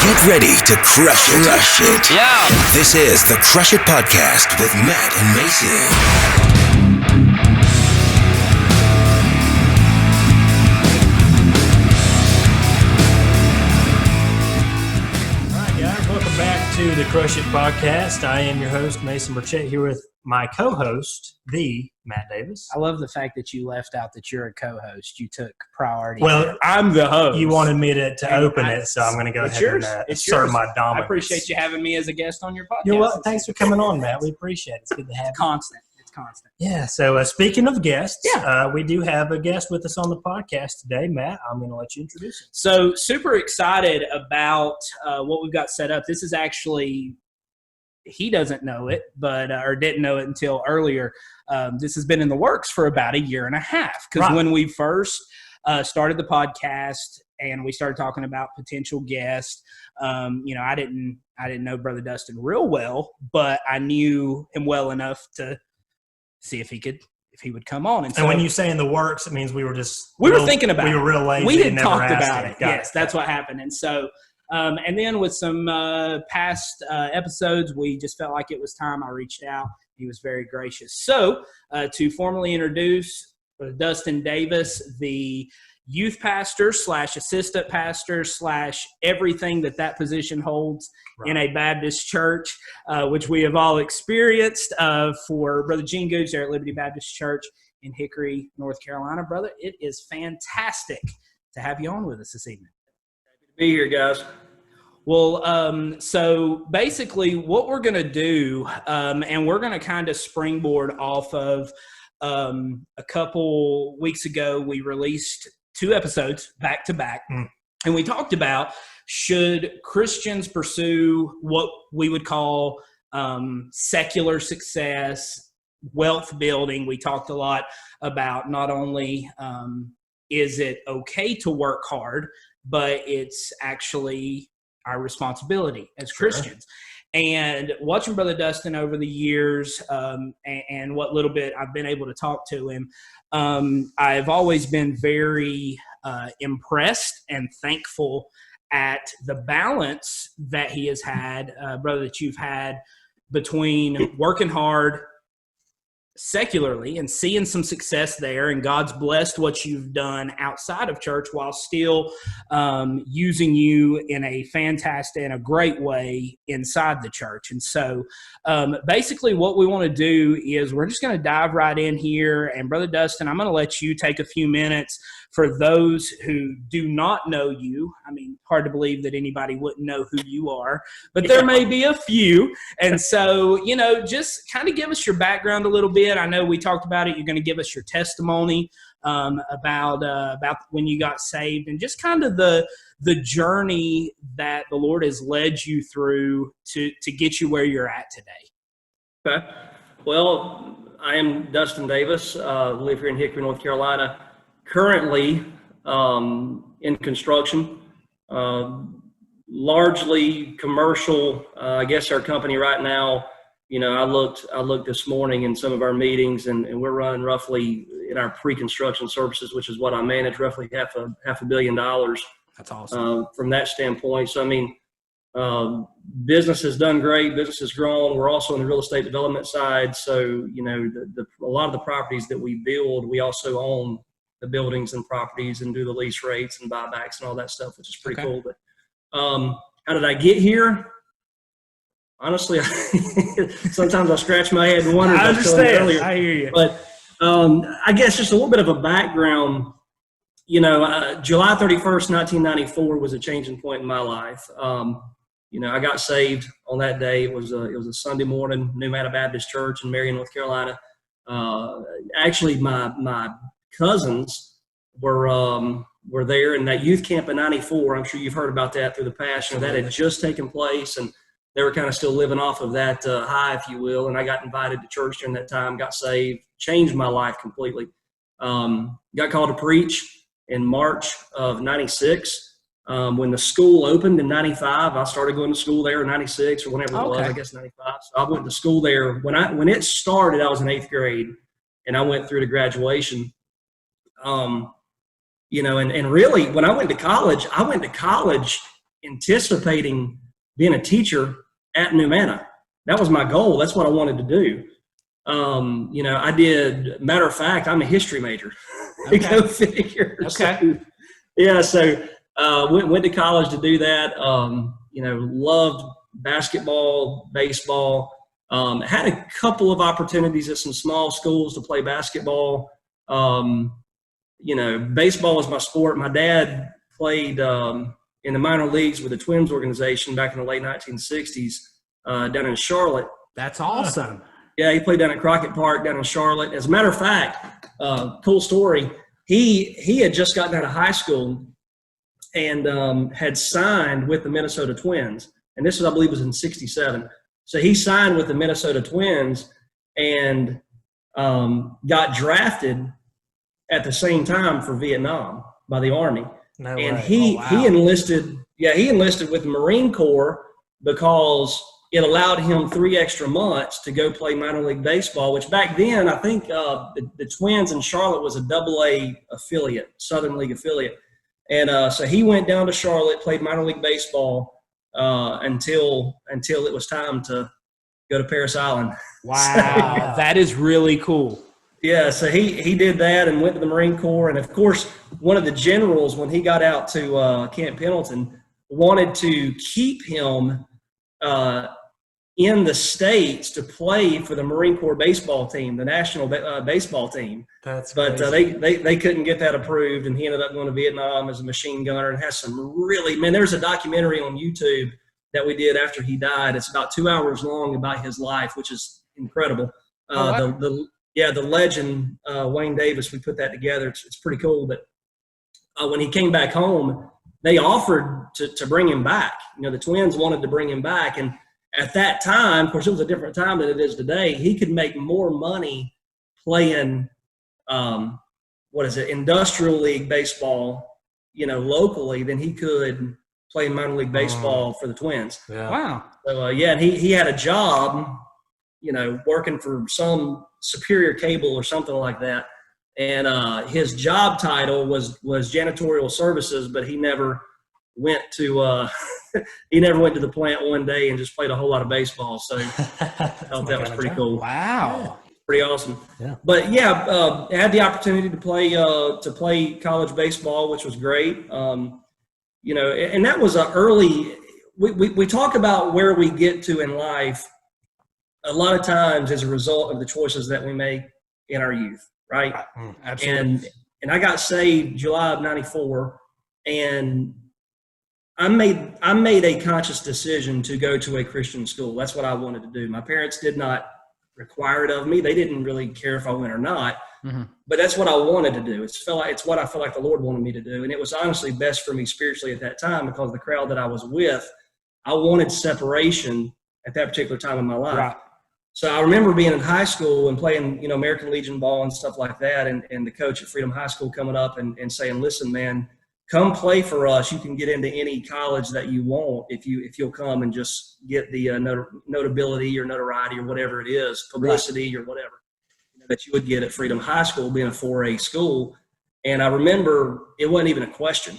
Get ready to crush it. Crush it. Yeah. This is the Crush It Podcast with Matt and Mason. To the Crush It Podcast. I am your host, Mason Burchett, here with my co-host, the Matt Davis. I love the fact that you left out that you're a co-host. You took priority. Well, I'm the host. You wanted me to open it, so I'm going to go ahead and assert my dominance. I appreciate you having me as a guest on your podcast. You're welcome. Thanks for coming on, Matt. We appreciate it. It's good to have you. It's constant. Yeah, so speaking of guests, we do have a guest with us on the podcast today. Matt, I'm going to let you introduce him. So super excited about what we've got set up. This is actually, he doesn't know it, but or didn't know it until earlier. This has been in the works for about a year and a half, because when we first started the podcast and we started talking about potential guests, I didn't know Brother Dustin real well, but I knew him well enough to see if he would come on. And so when you say in the works, it means we were thinking about it. We were real lazy. We had and never talked asked about him. it. Yes, that's what happened. And so, and then with some past episodes, we just felt like it was time. I reached out. He was very gracious. So to formally introduce Dustin Davis, the youth pastor / assistant pastor / everything that position holds in a Baptist church, which we have all experienced for Brother Gene Gooch there at Liberty Baptist Church in Hickory, North Carolina. Brother, it is fantastic to have you on with us this evening. Happy to be here, guys. Well, so basically what we're going to do, and we're going to kind of springboard off of a couple weeks ago, we released 2 episodes back to back, and we talked about, should Christians pursue what we would call secular success, wealth building? We talked a lot about not only is it okay to work hard, but it's actually our responsibility as Christians. And watching Brother Dustin over the years, and what little bit I've been able to talk to him, I've always been very impressed and thankful at the balance that he has had, brother, that you've had between working hard secularly and seeing some success there, and God's blessed what you've done outside of church while still using you in a fantastic and a great way inside the church. And so basically what we want to do is we're just going to dive right in here. And Brother Dustin, I'm going to let you take a few minutes for those who do not know you. I mean, hard to believe that anybody wouldn't know who you are, but there may be a few. And so, just kind of give us your background a little bit. I know we talked about it. You're going to give us your testimony about when you got saved, and just kind of the journey that the Lord has led you through to get you where you're at today. Okay. Well, I am Dustin Davis, live here in Hickory, North Carolina. Currently in construction, largely commercial. I guess our company right now, I looked this morning in some of our meetings, and we're running roughly in our pre-construction services, which is what I manage, roughly half a $500 million. That's awesome. From that standpoint. So, I mean, business has done great. Business has grown. We're also in the real estate development side. So, a lot of the properties that we build, we also own the buildings and properties and do the lease rates and buybacks and all that stuff, which is pretty cool. But how did I get here? Honestly, sometimes I scratch my head and wonder. I understand. I hear you. But I guess just a little bit of a background. July 31st, 1994 was a changing point in my life. I got saved on that day. It was a Sunday morning, New Manna Baptist Church in Marion, North Carolina. Actually, my cousins were there in that youth camp in '94. I'm sure you've heard about that through the past. That had just taken place, and they were kind of still living off of that high, if you will. And I got invited to church during that time, got saved, changed my life completely. Got called to preach in March of '96. When the school opened in '95, I started going to school there in '96 or whenever it was, I guess '95. So I went to school there. When it started, I was in 8th grade, and I went through to graduation. And really, when I went to college anticipating being a teacher at New Manna. That was my goal. That's what I wanted to do. I did, matter of fact, I'm a history major. Okay. Go figure. Okay. Went to college to do that. Loved basketball, baseball. Had a couple of opportunities at some small schools to play basketball. Baseball was my sport. My dad played in the minor leagues with the Twins organization back in the late 1960s down in Charlotte. That's awesome. Yeah, he played down at Crockett Park down in Charlotte. As a matter of fact, cool story, he had just gotten out of high school and had signed with the Minnesota Twins. And this, I believe, was in 67. So he signed with the Minnesota Twins and got drafted at the same time for Vietnam by the Army. No and way. he enlisted with the Marine Corps because it allowed him 3 extra months to go play minor league baseball, which back then I think the Twins in Charlotte was a AA affiliate, Southern League affiliate. And so he went down to Charlotte, played minor league baseball until it was time to go to Paris Island. Wow, that is really cool. Yeah, so he did that and went to the Marine Corps. And, of course, one of the generals, when he got out to Camp Pendleton, wanted to keep him in the States to play for the Marine Corps baseball team, the national baseball team. That's But they couldn't get that approved, and he ended up going to Vietnam as a machine gunner and has some really – there's a documentary on YouTube that we did after he died. It's about 2 hours long about his life, which is incredible. The legend, Wayne Davis, we put that together. It's pretty cool. But when he came back home, they offered to bring him back. The Twins wanted to bring him back. And at that time, of course, it was a different time than it is today, he could make more money playing, industrial league baseball, locally than he could play minor league baseball for the Twins. Yeah. Wow. So, and he had a job, working for some Superior Cable or something like that. And his job title was janitorial services, but he never went to the plant one day and just played a whole lot of baseball. So I thought that was pretty cool. Wow. Pretty awesome. Yeah. But I had the opportunity to play college baseball, which was great. And that was we talk about where we get to in life a lot of times as a result of the choices that we make in our youth, right? Absolutely. And I got saved July of 94, and I made a conscious decision to go to a Christian school. That's what I wanted to do. My parents did not require it of me. They didn't really care if I went or not, but that's what I wanted to do. It's what I felt like the Lord wanted me to do. And it was honestly best for me spiritually at that time because the crowd that I was with, I wanted separation at that particular time in my life. Right. So I remember being in high school and playing, American Legion ball and stuff like that. And the coach at Freedom High School coming up and saying, listen, man, come play for us. You can get into any college that you want if you'll come and just get the notability or notoriety or whatever it is, publicity or whatever that you would get at Freedom High School, being a 4A school. And I remember it wasn't even a question.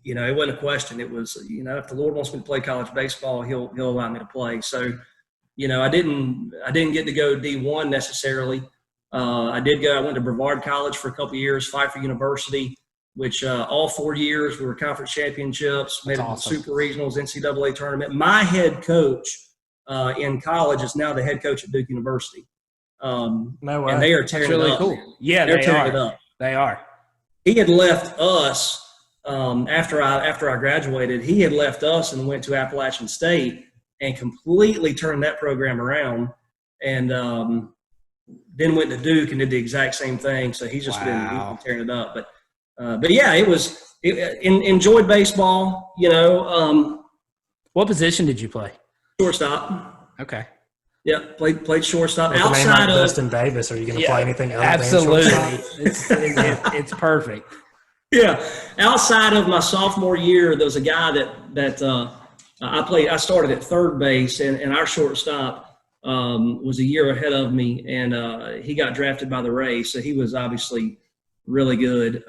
It wasn't a question. It was, if the Lord wants me to play college baseball, he'll allow me to play. So, I didn't get to go D1 necessarily. I went to Brevard College for a couple of years, Pfeiffer University, which all 4 years we were conference championships, made it to super regionals, NCAA tournament. My head coach in college is now the head coach at Duke University. No way. And they are tearing really it up. Cool. Yeah, they're tearing it up. They are. He had left us after I graduated. He had left us and went to Appalachian State and completely turned that program around. And then went to Duke and did the exact same thing. So he's just been tearing it up. But yeah, enjoyed baseball, What position did you play? Shortstop. Okay. Yeah, played shortstop. With Outside a name like of Dustin Davis, are you going to play anything other absolutely. than shortstop? It's perfect. Yeah, outside of my sophomore year, there was a guy that I played. I started at third base, and our shortstop was a year ahead of me, and he got drafted by the Rays, so he was obviously really good.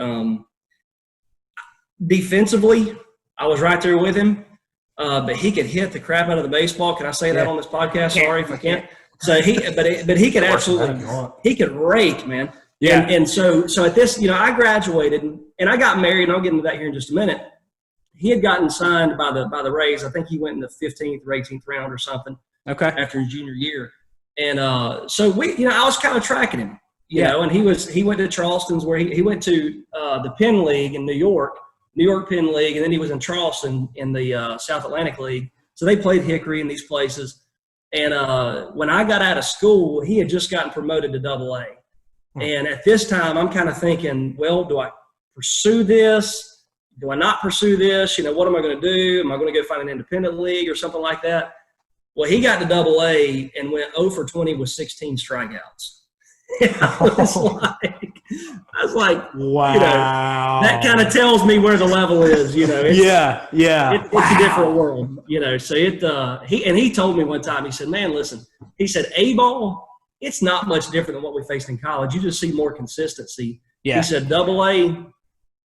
Defensively, I was right there with him, but he could hit the crap out of the baseball. Can I say that on this podcast? Sorry if I can't. So but he could absolutely, he could rake, man. Yeah. And so at this, I graduated and I got married, and I'll get into that here in just a minute. He had gotten signed by the Rays. I think he went in the 15th or 18th round or something. Okay. After his junior year. And so I was kind of tracking him, you know, and he went to Charleston's, where he went to the Penn League in New York Penn League, and then he was in Charleston in the South Atlantic League. So they played Hickory in these places. And when I got out of school, he had just gotten promoted to Double-A. And at this time, I'm kind of thinking, well, do I pursue this? Do I not pursue this? What am I going to do? Am I going to go find an independent league or something like that? Well, he got to Double-A and went 0 for 20 with 16 strikeouts. I was like, wow. That kind of tells me where the level is, It's, it's a different world, So he told me one time, he said, man, listen, he said, A-ball, it's not much different than what we faced in college. You just see more consistency. Yeah. He said, Double-A,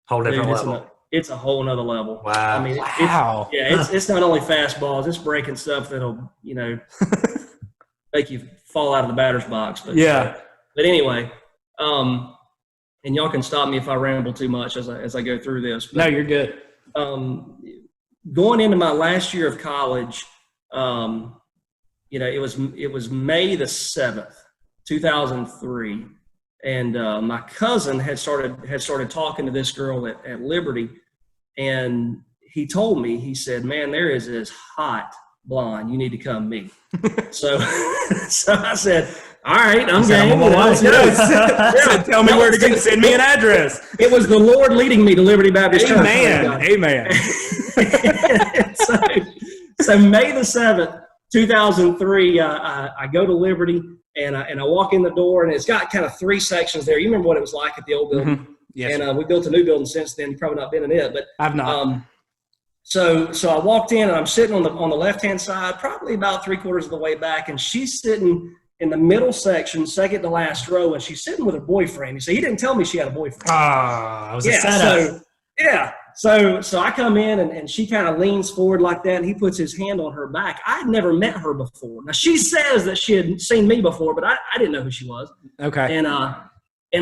whole different level. It's a whole nother level. Wow. I mean, wow. It's not only fastballs, it's breaking stuff that'll, make you fall out of the batter's box. But but anyway, and y'all can stop me if I ramble too much as I go through this. But, no, you're good. Going into my last year of college, it was May the 7th, 2003. And my cousin had started talking to this girl at Liberty, and he told me, he said, man, there is this hot blonde. You need to come meet. so I said, all right, I'm game. Tell me where to go. Send me an address. It was the Lord leading me to Liberty Baptist Church. Amen. So May the 7th, 2003, I go to Liberty. And I walk in the door, and it's got kind of 3 sections there. You remember what it was like at the old building? Mm-hmm. Yes. And we built a new building since then. You've probably not been in it, but I've not. So I walked in, and I'm sitting on the left-hand side, probably about 3/4 of the way back, and she's sitting in the middle section, second to last row, and she's sitting with her boyfriend. You see, he didn't tell me she had a boyfriend. Ah, it was a setup. So I come in, and she kind of leans forward like that, and he puts his hand on her back. I had never met her before. Now, she says that she had seen me before, but I didn't know who she was. Okay. And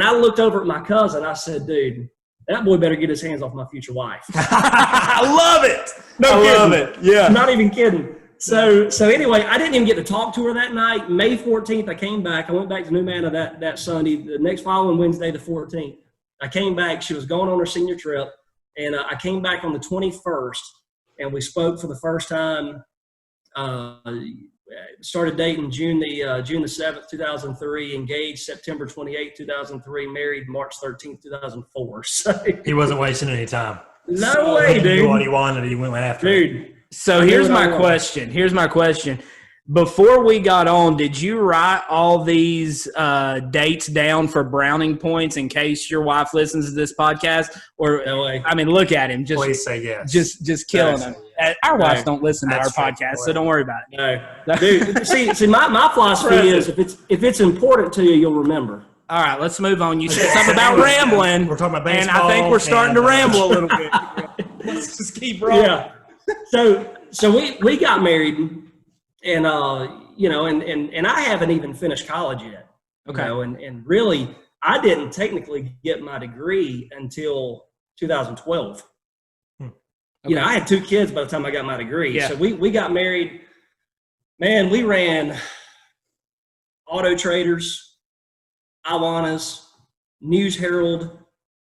I looked over at my cousin. I said, dude, that boy better get his hands off my future wife. I love it. Love it. Yeah. I'm not even kidding. So anyway, I didn't even get to talk to her that night. May 14th, I came back. I went back to New Manna that Sunday. The next following Wednesday, the 14th, I came back. She was going on her senior trip. And I came back on the 21st, and we spoke for the first time. Started dating June the 7th, 2003. Engaged September 28th, 2003. Married March 13th, 2004. So he wasn't wasting any time. No way, dude. He knew what he wanted. He went after it. Dude. So here's my question. Before we got on, did you write all these dates down for browning points in case your wife listens to this podcast? Or no way. I mean, look at him. Please say yes. Just killing him. Our wives don't listen to our podcast, so don't worry about it. No, dude. See, my philosophy is if it's important to you, you'll remember. All right, let's move on. You said something about rambling. We're talking about baseball, and I think we're starting to ramble a little bit. Let's just keep rolling. Yeah. So we got married. And and I haven't even finished college yet. Okay. And really, I didn't technically get my degree until 2012. Okay. I had 2 kids by the time I got my degree. Yeah. So we got married. Man, we ran Auto Traders, Iwanas, News Herald,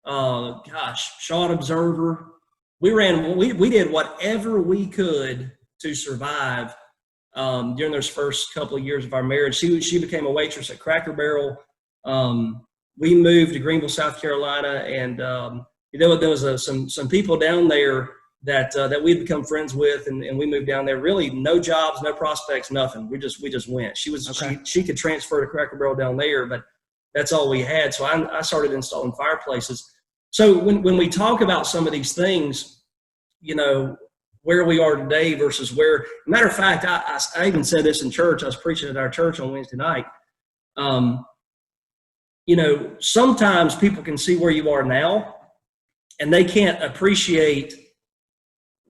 Shot Observer. We did whatever we could to survive. During those first couple of years of our marriage, she became a waitress at Cracker Barrel. We moved to Greenville, South Carolina, and there was some people down there that we'd become friends with, and we moved down there. Really, no jobs, no prospects, nothing. We just went. She could transfer to Cracker Barrel down there, but that's all we had. So I started installing fireplaces. So when we talk about some of these things, where we are today versus where, matter of fact, I even said this in church. I was preaching at our church on Wednesday night. Sometimes people can see where you are now, and they can't appreciate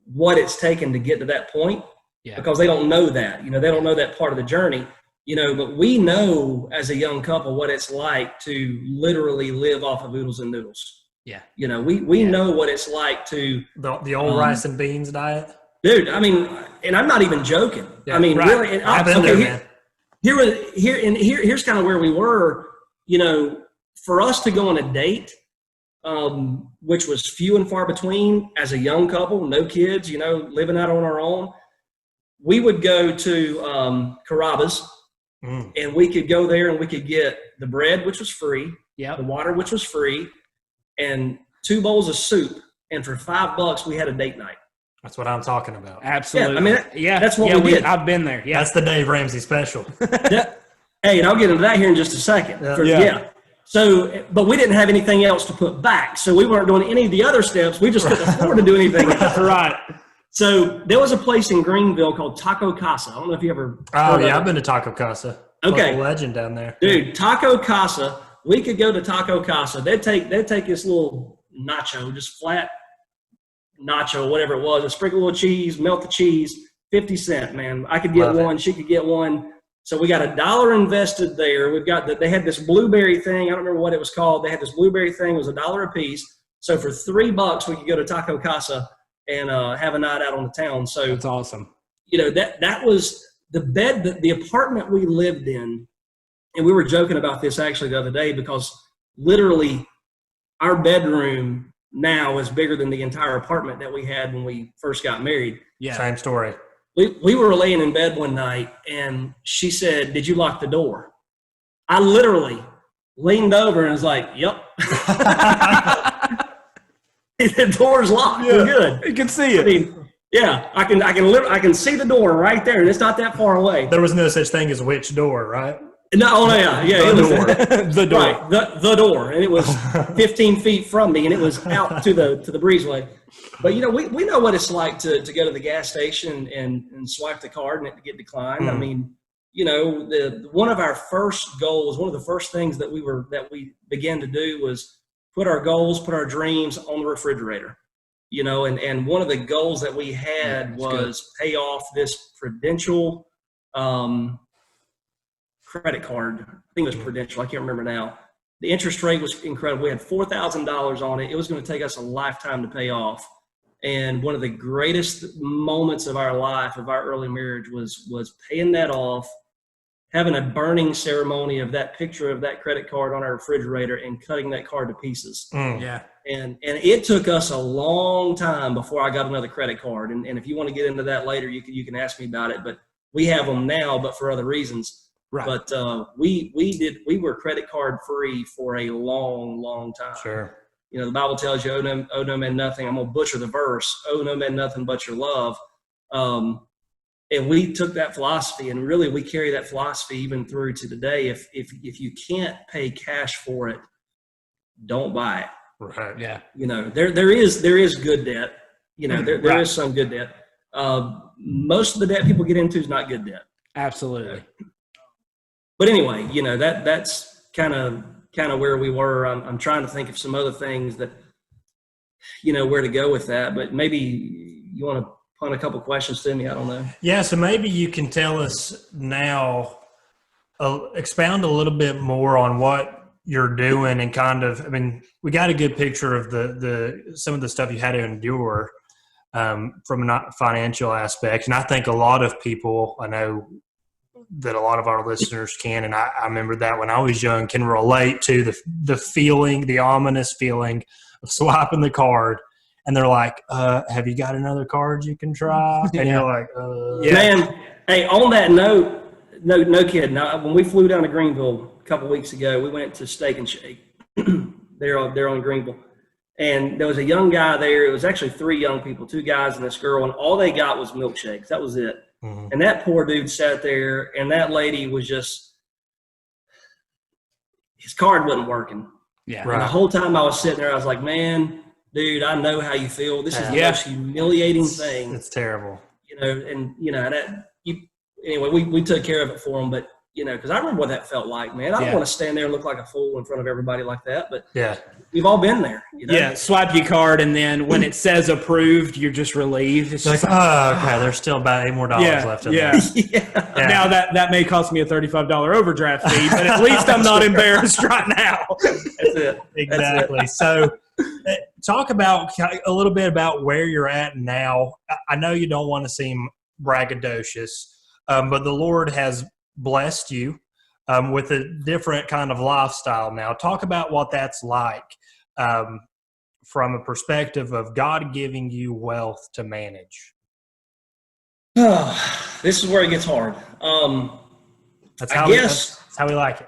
what it's taken to get to that point because they don't know that. They don't know that part of the journey. But we know as a young couple what it's like to literally live off of oodles and noodles. Yeah. We know what it's like to the old rice and beans diet. Dude, I mean, and I'm not even joking. Yeah, I mean, right. really. And I've been there, man. Here's kind of where we were. For us to go on a date, which was few and far between as a young couple, no kids, living out on our own, we would go to Carrabba's. And we could go there and we could get the bread, which was free, the water, which was free, and 2 bowls of soup. And for $5, we had a date night. That's what I'm talking about. Absolutely. Yeah, that's what we did. I've been there. Yeah. That's the Dave Ramsey special. Hey, and I'll get into that here in just a second. So, but we didn't have anything else to put back. So we weren't doing any of the other steps. We just couldn't afford to do anything else. Right. So there was a place in Greenville called Taco Casa. I don't know if you ever. Oh yeah, I've been to Taco Casa. Okay, local legend down there, dude. Taco Casa. We could go to Taco Casa. They'd take this little nacho, just flat nacho, whatever it was, a sprinkle a little cheese, melt the cheese, 50 cents, man. I could get one. She could get one. So we got $1 invested there. We've got they had this blueberry thing. I don't remember what it was called. They had this blueberry thing. It was $1 a piece. So for $3, we could go to Taco Casa and have a night out on the town. So that's awesome. That was the apartment we lived in. And we were joking about this actually the other day because literally our bedroom now is bigger than the entire apartment that we had when we first got married. Yeah. Same story. We were laying in bed one night and she said, "Did you lock the door?" I literally leaned over and was like, "Yep." The door's locked. Yeah. We're good. You can see it. I mean, yeah, I can see the door right there, and it's not that far away. There was no such thing as which door, right? No, yeah, the door, the door, right, the door, and it was 15 feet from me, and it was out to the breezeway. But we know what it's like to go to the gas station and swipe the card and it get declined. I mean, one of our first goals, one of the first things that we began to do was put our goals, put our dreams on the refrigerator, and one of the goals that we had was pay off this Prudential credit card. I think it was Prudential. I can't remember now. The interest rate was incredible. We had $4,000 on it. It was going to take us a lifetime to pay off. And one of the greatest moments of our life, of our early marriage, was paying that off, having a burning ceremony of that picture of that credit card on our refrigerator and cutting that card to pieces. Yeah. And it took us a long time before I got another credit card. And if you want to get into that later, you can ask me about it. But we have them now, but for other reasons. Right. But we were credit card free for a long, long time. Sure. The Bible tells you, owe no man nothing. I'm going to butcher the verse. Owe no man nothing but your love. And we took that philosophy, and really we carry that philosophy even through to today. If you can't pay cash for it, don't buy it. Right. Yeah. There is good debt. There is some good debt. Most of the debt people get into is not good debt. Absolutely. But anyway, that's kind of where we were. I'm trying to think of some other things that, where to go with that. But maybe you want to punt a couple questions to me. I don't know. Yeah. So maybe you can tell us now, expound a little bit more on what you're doing and kind of. I mean, we got a good picture of the some of the stuff you had to endure from a financial aspect, and I think a lot of people I know that a lot of our listeners can, and I remember that when I was young, can relate to the feeling, the ominous feeling of swiping the card, and they're like, have you got another card you can try? And you're like, yeah. Man, hey, on that note, no kidding. Now, when we flew down to Greenville a couple weeks ago, we went to Steak and Shake. They're on Greenville. And there was a young guy there. It was actually 3 young people, 2 guys and this girl, and all they got was milkshakes. That was it. Mm-hmm. And that poor dude sat there, and that lady was just – his card wasn't working. Yeah. Right. And the whole time I was sitting there, I was like, man, dude, I know how you feel. This is the most humiliating thing. It's terrible. Anyway, we took care of it for him. But because I remember what that felt like, man. I don't want to stand there and look like a fool in front of everybody like that, but we've all been there. Yeah, swipe your card, and then when it says approved, you're just relieved. It's like, okay, there's still about $8 more left in there. Now that may cost me a $35 overdraft fee, but at least I'm not embarrassed right now. That's it. Exactly. That's it. So talk about a little bit about where you're at now. I know you don't want to seem braggadocious, but the Lord has blessed you with a different kind of lifestyle now. Talk about what that's like from a perspective of God giving you wealth to manage. This is where it gets hard. That's how we like it.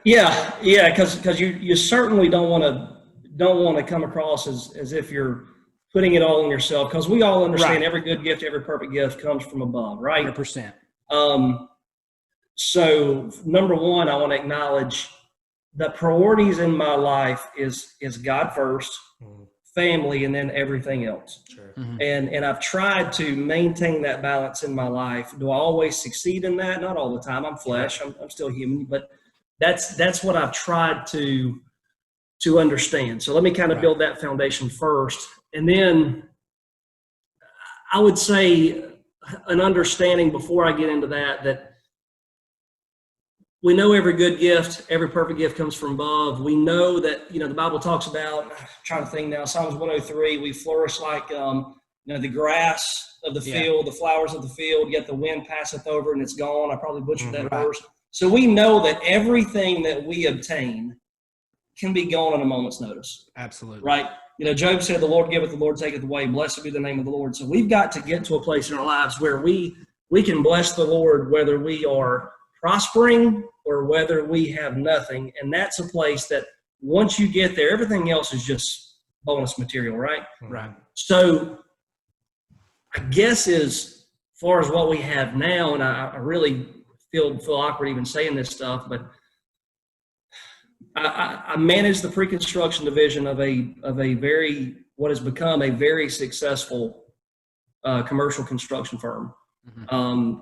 yeah, because you certainly don't want to come across as if you're putting it all on yourself, because we all understand every good gift, every perfect gift comes from above, right? 100%. So number one, I want to acknowledge the priorities in my life is God first, family, and then everything else. Sure. And I've tried to maintain that balance in my life. Do I always succeed in that? Not all the time. I'm flesh. I'm still human, but that's what I've tried to understand. So let me kind of build that foundation first. And then I would say an understanding before I get into that we know every good gift, every perfect gift comes from above. We know that, the Bible talks about, I'm trying to think now, Psalms 103, we flourish like, the grass of the field, the flowers of the field, yet the wind passeth over and it's gone. I probably butchered that verse. So we know that everything that we obtain can be gone in a moment's notice. Absolutely. Right? Job said, the Lord giveth, the Lord taketh away. Blessed be the name of the Lord. So we've got to get to a place in our lives where we can bless the Lord whether we are prospering or whether we have nothing. And that's a place that once you get there, everything else is just bonus material, right? Right. So I guess as far as what we have now, and I really feel awkward even saying this stuff, but I manage the pre-construction division of a what has become a very successful commercial construction firm.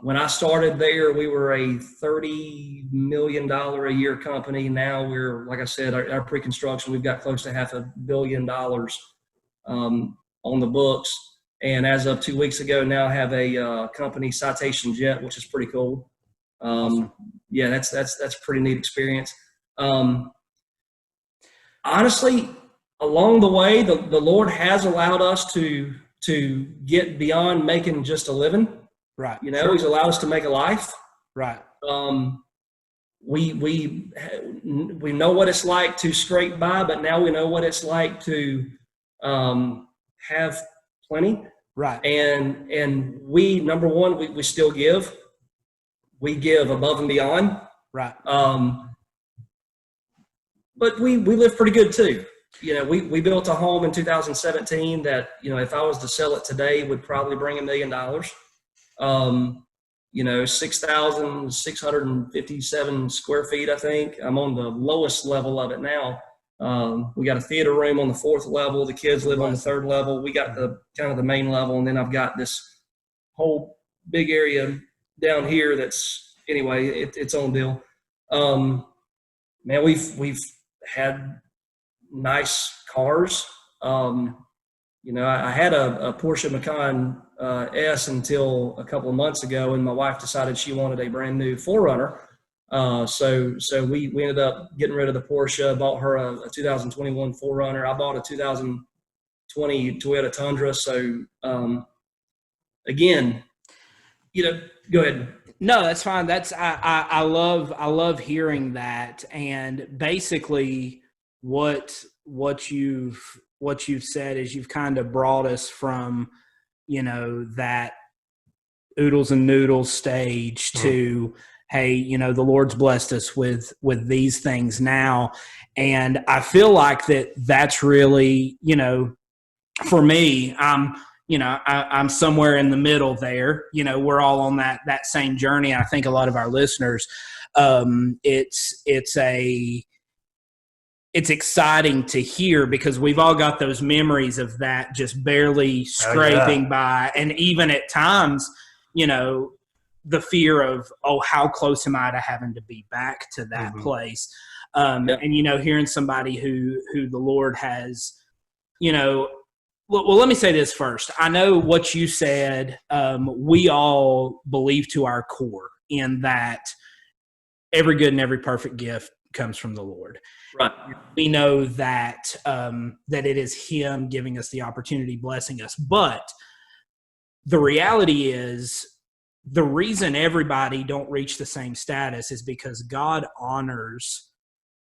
When I started there, we were a $30 million a year company. Now we're, like I said, our pre-construction, we've got close to $500 million on the books. And as of 2 weeks ago, now have a company, Citation Jet, which is pretty cool. Awesome. Yeah, that's a pretty neat experience. Honestly, along the way, the Lord has allowed us to get beyond making just a living. Right. He's allowed us to make a life. Right. We know what it's like to scrape by, but now we know what it's like to have plenty. Right. And we, number one, we still give. We give above and beyond. Right. But we live pretty good too. We built a home in 2017 that, if I was to sell it today, would probably bring $1 million. 6,657 square feet, I think. I'm on the lowest level of it now. We got a theater room on the 4th level. The kids live on the 3rd level. We got the kind of the main level, and then I've got this whole big area down here that's, anyway, its own deal. Man, we've had nice cars. I had a Porsche Macan S until a couple of months ago, and my wife decided she wanted a brand new 4Runner. So we ended up getting rid of the Porsche, bought her a 2021 4Runner. I bought a 2020 Toyota Tundra. So, again, go ahead. No, that's fine. I love hearing that. And basically what you've said is you've kind of brought us from, that oodles and noodles stage to, hey, the Lord's blessed us with these things now. And I feel like that's really, for me, I'm somewhere in the middle there. We're all on that same journey. I think a lot of our listeners, it's exciting to hear because we've all got those memories of that just barely scraping by. And even at times, the fear of, oh, how close am I to having to be back to that place? And, hearing somebody who the Lord has, well, let me say this first. I know what you said. We all believe to our core in that every good and every perfect gift comes from the Lord. Right. We know that that it is Him giving us the opportunity, blessing us. But the reality is, the reason everybody don't reach the same status is because God honors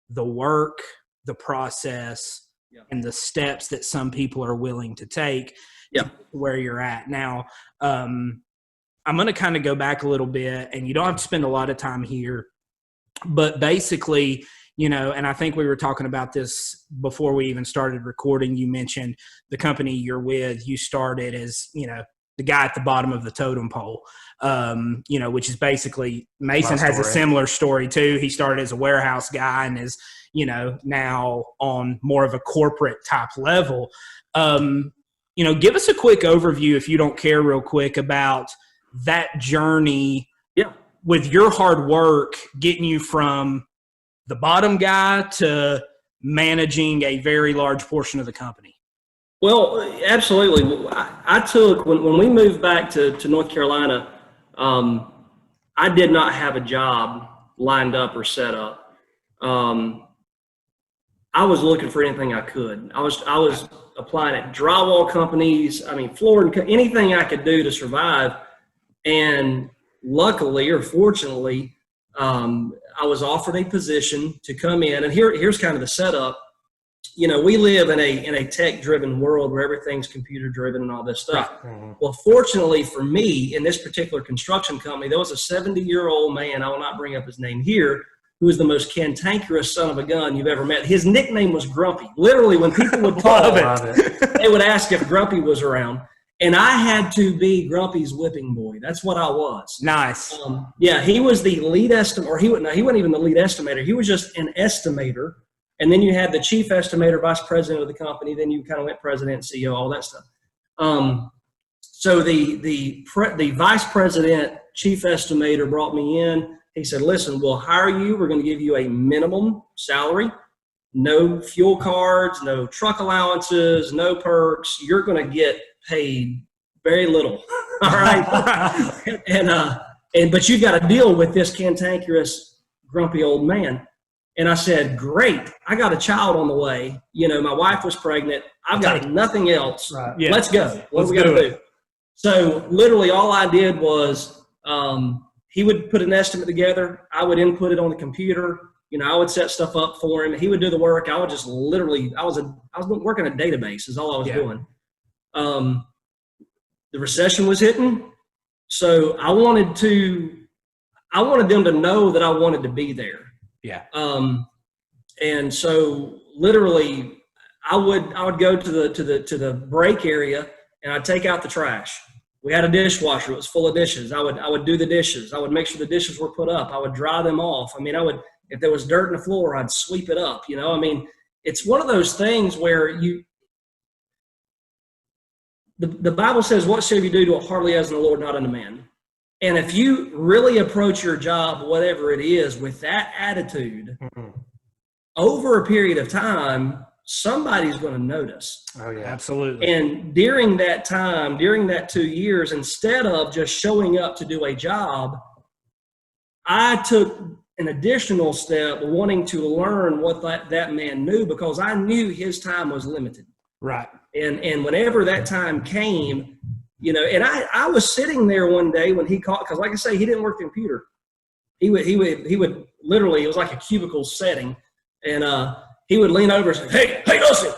the work, the process, and the steps that some people are willing to take to get to where you're at. Now, I'm going to kind of go back a little bit, and you don't have to spend a lot of time here, but basically, and I think we were talking about this before we even started recording. You mentioned the company you're with, you started as, the guy at the bottom of the totem pole, which is basically, Mason has a similar story too. He started as a warehouse guy and is, now on more of a corporate type level. Give us a quick overview, if you don't care, real quick, about that journey with your hard work getting you from the bottom guy to managing a very large portion of the company. Well, absolutely. I took, when we moved back to North Carolina, I did not have a job lined up or set up. I was looking for anything I could. I was applying at drywall companies, flooring, anything I could do to survive. And luckily or fortunately, I was offered a position to come in. And here's kind of the setup. We live in a tech-driven world where everything's computer-driven and all this stuff. Mm-hmm. Well, fortunately for me, in this particular construction company, there was a 70-year-old man, I will not bring up his name here, who was the most cantankerous son of a gun you've ever met. His nickname was Grumpy. Literally, when people would call they would ask if Grumpy was around. And I had to be Grumpy's whipping boy. That's what I was. Nice. He was the lead estimator, or he wasn't even the lead estimator. He was just an estimator. And then you had the chief estimator, vice president of the company. Then you kind of went president, CEO, all that stuff. So the vice president, chief estimator brought me in. He said, listen, we'll hire you. We're going to give you a minimum salary, no fuel cards, no truck allowances, no perks. You're going to get paid very little. All right. But you've got to deal with this cantankerous, grumpy old man. And I said, great. I got a child on the way. My wife was pregnant. I've got nothing else. Right. Yeah. Let's go. What do we got to do? So literally all I did was, he would put an estimate together. I would input it on the computer. I would set stuff up for him. He would do the work. I would just literally, I was working a database is all I was doing. The recession was hitting. So I wanted them to know that I wanted to be there. Yeah. And so literally I would go to the break area and I'd take out the trash. We had a dishwasher. It was full of dishes. I would do the dishes. I would make sure the dishes were put up. I would dry them off. If there was dirt in the floor, I'd sweep it up. It's one of those things where the Bible says, what shall you do to it heartily as in the Lord, not unto man? And if you really approach your job, whatever it is, with that attitude, over a period of time, somebody's going to notice. Oh, yeah, absolutely. And during that time, during that 2 years, instead of just showing up to do a job, I took an additional step wanting to learn what that man knew, because I knew his time was limited. Right. And whenever that time came, and I was sitting there one day when he called, because like I say, he didn't work the computer. He would literally, it was like a cubicle setting, and he would lean over and say, hey, Dustin.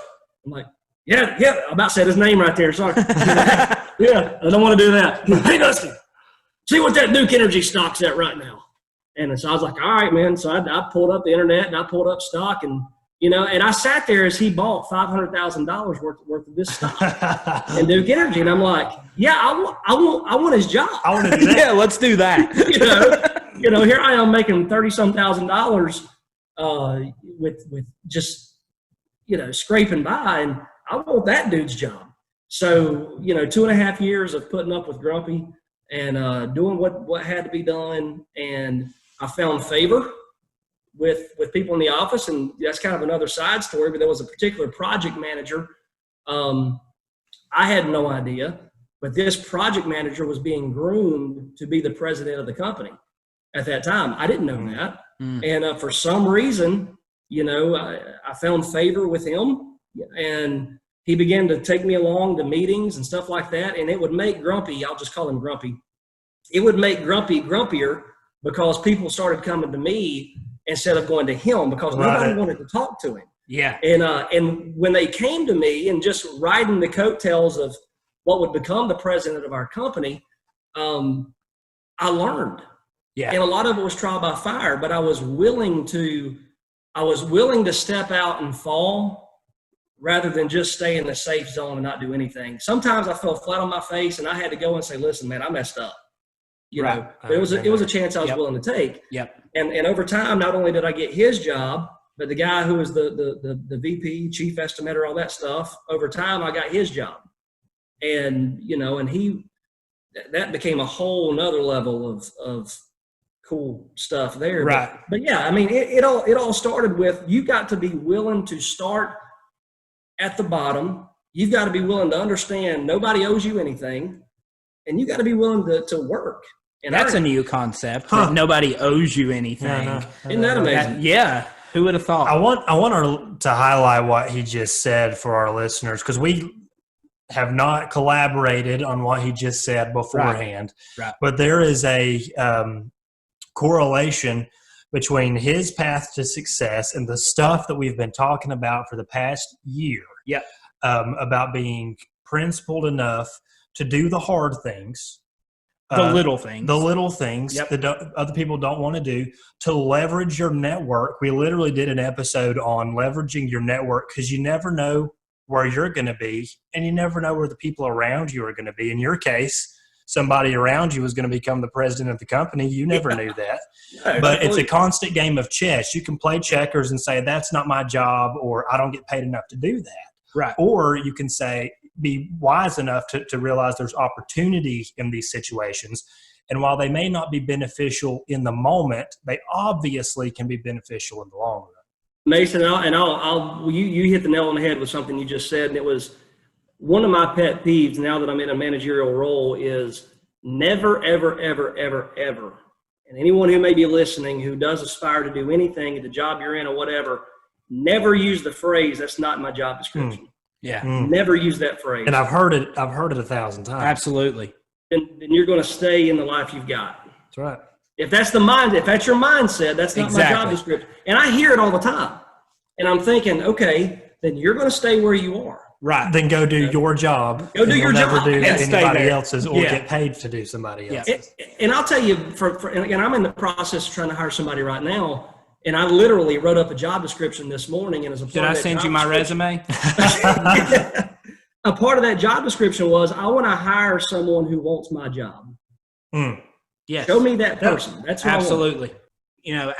I'm like, yeah, I about said his name right there. Sorry. Yeah, I don't want to do that. Hey, Dustin, see what that Duke Energy stock's at right now. And so I was like, all right, man. So I pulled up the internet and I pulled up stock, and and I sat there as he bought $500,000 worth of this stock in Duke Energy, and I'm like, yeah, I want his job. I want to do that. Yeah, let's do that. Here I am making $30-some thousand with just scraping by, and I want that dude's job. So 2.5 years of putting up with Grumpy, and doing what had to be done. And I found favor with people in the office, and that's kind of another side story, but there was a particular project manager. I had no idea, but this project manager was being groomed to be the president of the company at that time. I didn't know that. And for some reason, I found favor with him, and he began to take me along to meetings and stuff like that. And it would make Grumpy, I'll just call him Grumpy. It would make Grumpy grumpier because people started coming to me instead of going to him, because nobody wanted to talk to him. Yeah. And when they came to me and just riding the coattails of what would become the president of our company, I learned. Yeah. And a lot of it was trial by fire, but I was willing to step out and fall rather than just stay in the safe zone and not do anything. Sometimes I fell flat on my face, and I had to go and say, listen, man, I messed up. But it was a chance I was willing to take. Yep. And over time, not only did I get his job, but the guy who was the VP, chief estimator, all that stuff, over time, I got his job. And, and that became a whole nother level of cool stuff there. Right. But yeah, I mean, it all started with, you got to be willing to start at the bottom. You've got to be willing to understand nobody owes you anything, and you got to be willing to work. And that's a new concept. That nobody owes you anything. Isn't that amazing? Yeah. Who would have thought? I want to highlight what he just said for our listeners, because we have not collaborated on what he just said beforehand. Right. But there is a correlation between his path to success and the stuff that we've been talking about for the past year. Yep. About being principled enough to do the hard things. The little things. The little things Yep. that other people don't want to do, to leverage your network. We literally did an episode on leveraging your network, because you never know where you're going to be, and you never know where the people around you are going to be. In your case, somebody around you was going to become the president of the company. You never knew that. No, But it's a constant game of chess. You can play checkers and say, that's not my job, or I don't get paid enough to do that. Right. Or you can say, be wise enough to realize there's opportunity in these situations. And while they may not be beneficial in the moment, they obviously can be beneficial in the long run. Mason, you hit the nail on the head with something you just said, and it was one of my pet peeves now that I'm in a managerial role is never, ever, ever, ever, ever. And anyone who may be listening who does aspire to do anything at the job you're in or whatever, never use the phrase, that's not my job description. Yeah. Never use that phrase. And I've heard it 1,000 times. Absolutely. Then you're going to stay in the life you've got. That's right. If that's your mindset, that's not my job description. And I hear it all the time. And I'm thinking, okay, then you're going to stay where you are. Right. Then go do your job. Go do your never job. do And stay anybody there. else's, or get paid to do somebody else's. And I'll tell you, and I'm in the process of trying to hire somebody right now. And I literally wrote up a job description this morning. And as a part Did I send you my resume? A part of that job description was, I want to hire someone who wants my job. Yes. Show me that person. That's what Absolutely.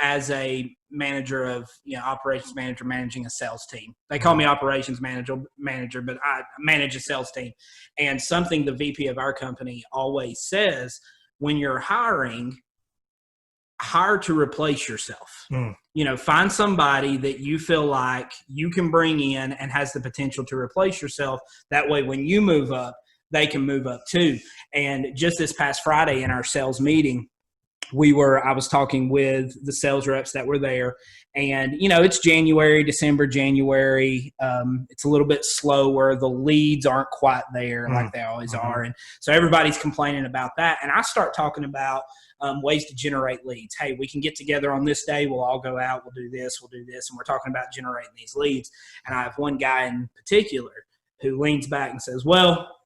As a manager of, operations manager managing a sales team, they call me operations manager, but I manage a sales team. And something the VP of our company always says, when you're hiring, hire to replace yourself. Find somebody that you feel like you can bring in and has the potential to replace yourself. That way, when you move up, they can move up too. And just this past Friday in our sales meeting, I was talking with the sales reps that were there, and it's December, January. It's a little bit slower. The leads aren't quite there like they always are. And so everybody's complaining about that. And I start talking about ways to generate leads. Hey, we can get together on this day. We'll all go out. We'll do this. We'll do this. And we're talking about generating these leads. And I have one guy in particular who leans back and says, well,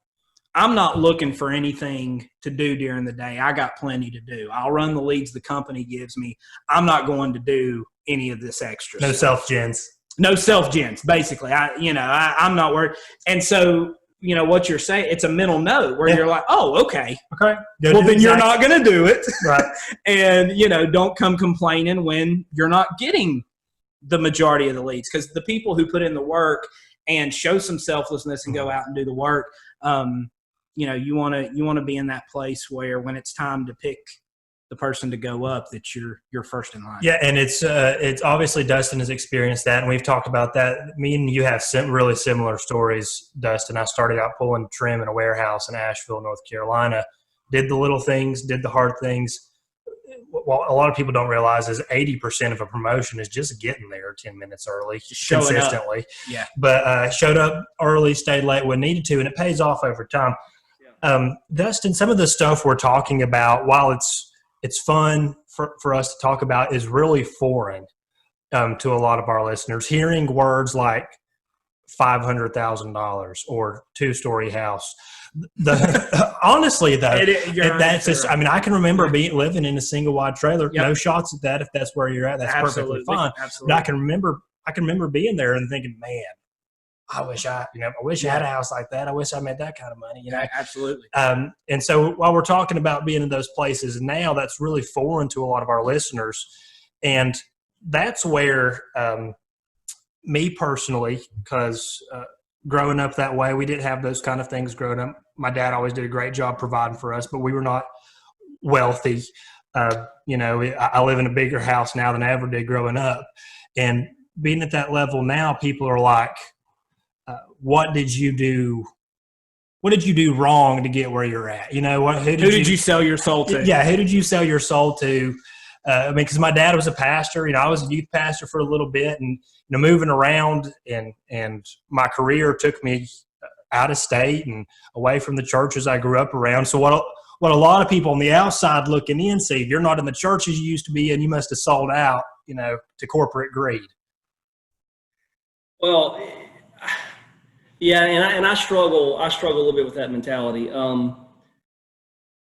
I'm not looking for anything to do during the day. I got plenty to do. I'll run the leads the company gives me. I'm not going to do any of this extra No stuff. self-gens. No self-gens, basically. I'm not worried. And so, what you're saying, it's a mental note where you're like, oh, okay. Okay. Well, then you're not going to do it. Right. And, don't come complaining when you're not getting the majority of the leads. Because the people who put in the work and show some selflessness and go out and do the work, you want to be in that place where when it's time to pick the person to go up, that you're first in line. Yeah, and it's obviously Dustin has experienced that, and we've talked about that. Me and you have really similar stories, Dustin. I started out pulling trim in a warehouse in Asheville, North Carolina. Did the little things, did the hard things. What a lot of people don't realize is 80% of a promotion is just getting there 10 minutes early, consistently. Up. Yeah, but showed up early, stayed late when needed to, and it pays off over time. Dustin, some of the stuff we're talking about, while it's fun for us to talk about, is really foreign to a lot of our listeners. Hearing words like $500,000 or two-story house. Honestly, though, that's just, I mean, I can remember living in a single-wide trailer. Yep. No shots at that if that's where you're at. That's perfectly fine. Absolutely. But I can remember being there and thinking, man, I wish I had a house like that. I wish I made that kind of money. Absolutely. And so while we're talking about being in those places now, that's really foreign to a lot of our listeners. And that's where me personally, because growing up that way, we didn't have those kind of things growing up. My dad always did a great job providing for us, but we were not wealthy. I live in a bigger house now than I ever did growing up. And being at that level now, people are like, what did you do? What did you do wrong to get where you're at? Who did you sell your soul to? Yeah, who did you sell your soul to? Because my dad was a pastor. I was a youth pastor for a little bit, and moving around and my career took me out of state and away from the churches I grew up around. So what a lot of people on the outside looking in see, if you're not in the churches you used to be in, you must have sold out, to corporate greed. Well, yeah, and I struggle a little bit with that mentality.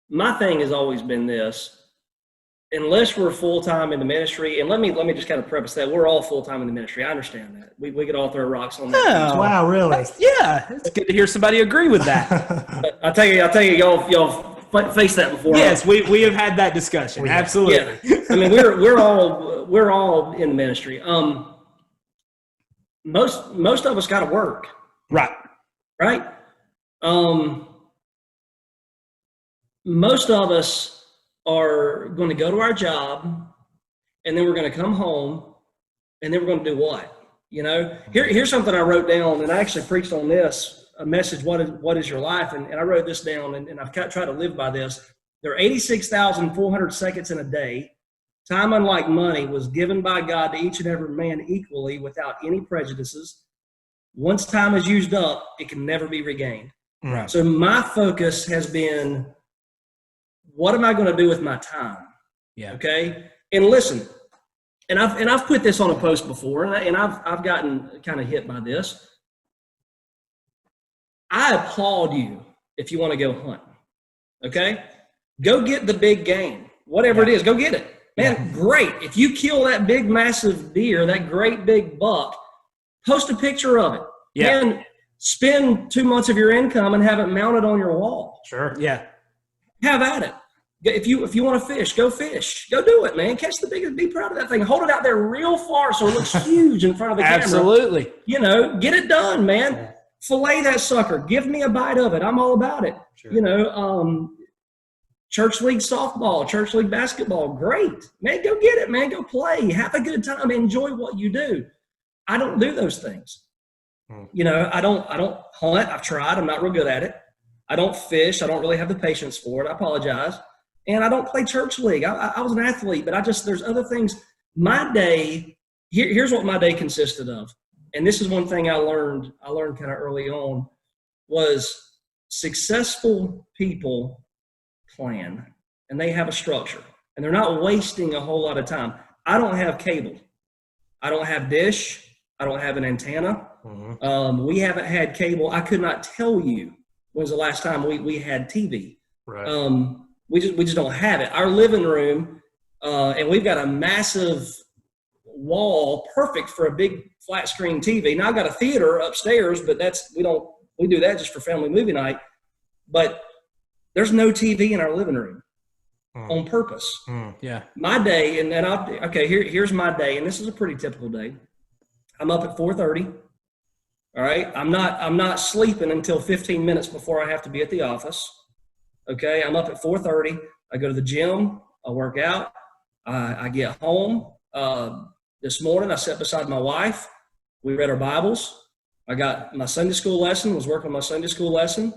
My thing has always been this: unless we're full time in the ministry, and let me just kind of preface that we're all full time in the ministry. I understand that we could all throw rocks on that. Oh, wow, really? It's good to hear somebody agree with that. I'll tell you, y'all faced that before. Yes, we have had that discussion. Absolutely. Yeah. I mean, we're all in the ministry. Most of us got to work. Right. Most of us are going to go to our job, and then we're going to come home, and then we're going to do what? Here's something I wrote down, and I actually preached on this, a message, what is your life? And I wrote this down, and I've tried to live by this. There are 86,400 seconds in a day. Time, unlike money, was given by God to each and every man equally without any prejudices. Once time is used up, it can never be regained. Right. So my focus has been, what am I going to do with my time? Yeah. Okay. And listen, and I've put this on a post before, and I've gotten kind of hit by this. I applaud you if you want to go hunt. Okay. Go get the big game, whatever it is. Go get it, man. Great. If you kill that big, massive deer, that great big buck, post a picture of it. Yeah. And spend 2 months of your income and have it mounted on your wall. Sure. Yeah. Have at it. If you want to fish, go fish. Go do it, man. Catch the biggest. Be proud of that thing. Hold it out there real far so it looks huge in front of the camera. Absolutely. Get it done, man. Yeah. Fillet that sucker. Give me a bite of it. I'm all about it. Sure. Church league softball, church league basketball. Great, man. Go get it, man. Go play. Have a good time. Enjoy what you do. I don't do those things. I don't hunt. I've tried. I'm not real good at it. I don't fish. I don't really have the patience for it. I apologize. And I don't play church league. I was an athlete, but there's other things. My day, here's what my day consisted of. And this is one thing I learned kind of early on, was successful people plan, and they have a structure, and they're not wasting a whole lot of time. I don't have cable. I don't have dish. I don't have an antenna. Mm-hmm. We haven't had cable. I could not tell you when was the last time we had TV. Right. We just don't have it. Our living room, and we've got a massive wall, perfect for a big flat screen TV. Now I've got a theater upstairs, but we do that just for family movie night. But there's no TV in our living room on purpose. Yeah. My day, here's my day, and this is a pretty typical day. I'm up at 4:30. All right. I'm not sleeping until 15 minutes before I have to be at the office. Okay. I'm up at 4:30. I go to the gym. I work out. I get home. This morning I sat beside my wife. We read our Bibles. I got my Sunday school lesson, was working on my Sunday school lesson.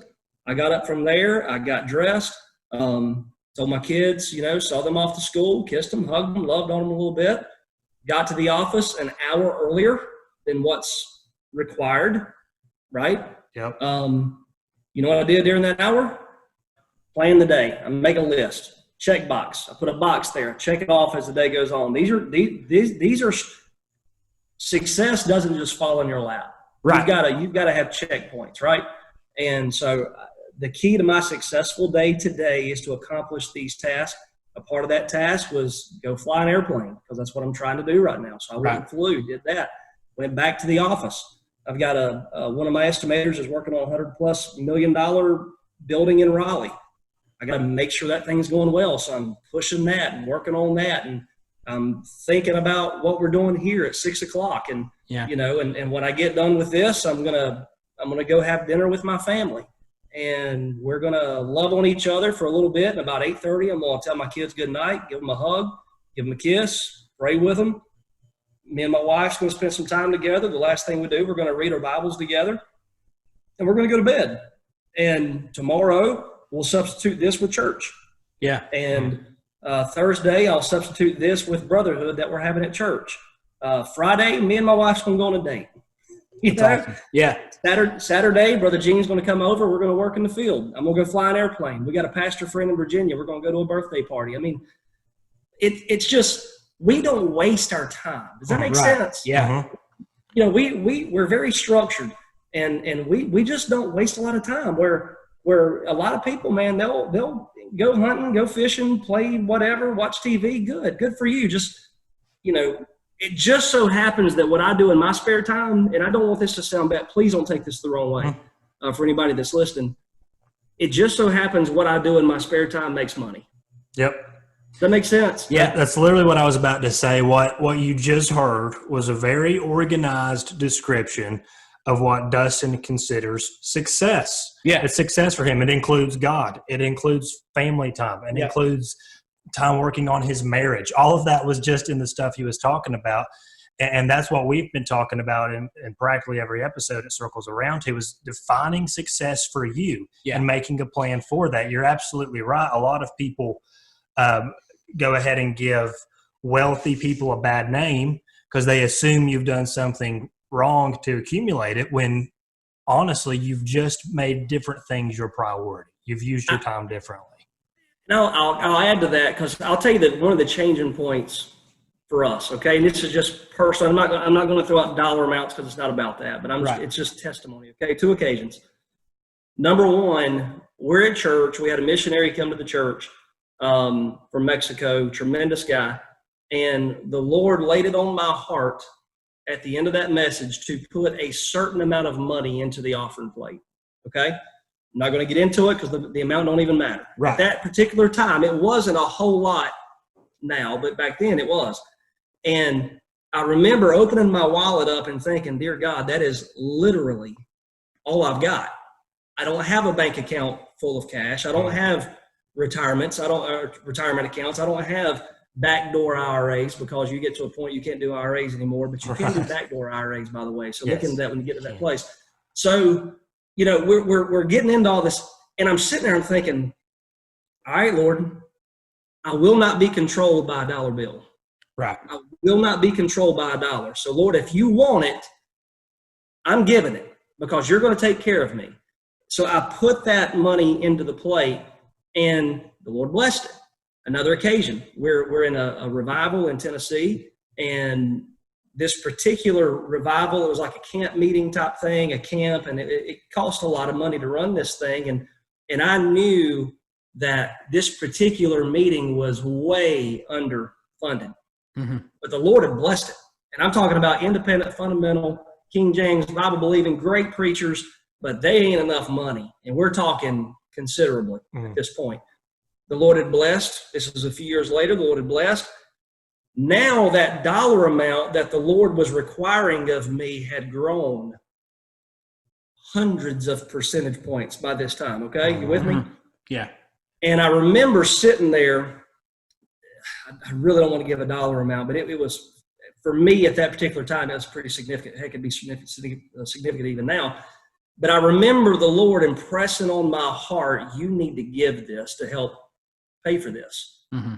I got up from there. I got dressed. Told my kids, saw them off to school, kissed them, hugged them, loved on them a little bit. Got to the office an hour earlier than what's required, right? Yep. You know what I did during that hour? Plan the day. I make a list. Check box. I put a box there. Check it off as the day goes on. These are success doesn't just fall in your lap. Right. You've got to have checkpoints, right? And so the key to my successful day today is to accomplish these tasks. A part of that task was go fly an airplane, because that's what I'm trying to do right now. So I went and flew, did that. Went back to the office. I've got one of my estimators is working on $100+ million building in Raleigh. I got to make sure that thing's going well. So I'm pushing that and working on that. And I'm thinking about what we're doing here at 6 o'clock. And, and when I get done with this, I'm going to go have dinner with my family. And we're going to love on each other for a little bit. And about 8:30, I'm going to tell my kids good night, give them a hug, give them a kiss, pray with them. Me and my wife's going to spend some time together. The last thing we do, we're going to read our Bibles together. And we're going to go to bed. And tomorrow, we'll substitute this with church. Yeah. And Thursday, I'll substitute this with brotherhood that we're having at church. Friday, me and my wife's going to go on a date. Awesome. Yeah. Saturday, Brother Gene's going to come over. We're going to work in the field. I'm going to go fly an airplane. We got a pastor friend in Virginia. We're going to go to a birthday party. I mean, it's just, we don't waste our time. Does that make sense? Yeah. We're very structured, and we just don't waste a lot of time. Where a lot of people, man, they'll go hunting, go fishing, play whatever, watch TV. Good for you. Just, it just so happens that what I do in my spare time, and I don't want this to sound bad, please don't take this the wrong way for anybody that's listening. It just so happens what I do in my spare time makes money. Yep. Does that make sense? Yeah, that's literally what I was about to say. What you just heard was a very organized description of what Dustin considers success. Yeah. It's success for him. It includes God. It includes family time. It includes time working on his marriage. All of that was just in the stuff he was talking about. And that's what we've been talking about in practically every episode it circles around to, is defining success for you and making a plan for that. You're absolutely right. A lot of people go ahead and give wealthy people a bad name because they assume you've done something wrong to accumulate it, when honestly you've just made different things your priority. You've used your time differently. No, I'll add to that, because I'll tell you that one of the changing points for us, okay, and this is just personal. I'm not going to throw out dollar amounts because it's not about that, but it's just testimony. Okay, 2 occasions. Number one, we're at church. We had a missionary come to the church from Mexico, tremendous guy, and the Lord laid it on my heart at the end of that message to put a certain amount of money into the offering plate. Okay. I'm not going to get into it because the amount don't even matter. Right. At that particular time, it wasn't a whole lot now, but back then it was. And I remember opening my wallet up and thinking, dear God, that is literally all I've got. I don't have a bank account full of cash. I don't have retirement accounts. I don't have backdoor IRAs, because you get to a point you can't do IRAs anymore, but you can do backdoor IRAs, by the way. So look into that when you get to that place. So, we're getting into all this, and I'm sitting there and thinking, all right, Lord, I will not be controlled by a dollar bill. Right. I will not be controlled by a dollar. So Lord, if you want it, I'm giving it, because you're going to take care of me. So I put that money into the plate, and the Lord blessed it. Another occasion, we're in a revival in Tennessee, and this particular revival, it was like a camp meeting type thing, a camp, and it cost a lot of money to run this thing. And I knew that this particular meeting was way underfunded, but the Lord had blessed it. And I'm talking about independent, fundamental, King James, Bible-believing, great preachers, but they ain't enough money. And we're talking considerably at this point. The Lord had blessed. This was a few years later. The Lord had blessed. Now that dollar amount that the Lord was requiring of me had grown hundreds of percentage points by this time. Okay, you with me? Yeah. And I remember sitting there. I really don't want to give a dollar amount, but it was, for me at that particular time, that was pretty significant. Heck, it'd be significant even now. But I remember the Lord impressing on my heart, you need to give this to help pay for this. Mm-hmm.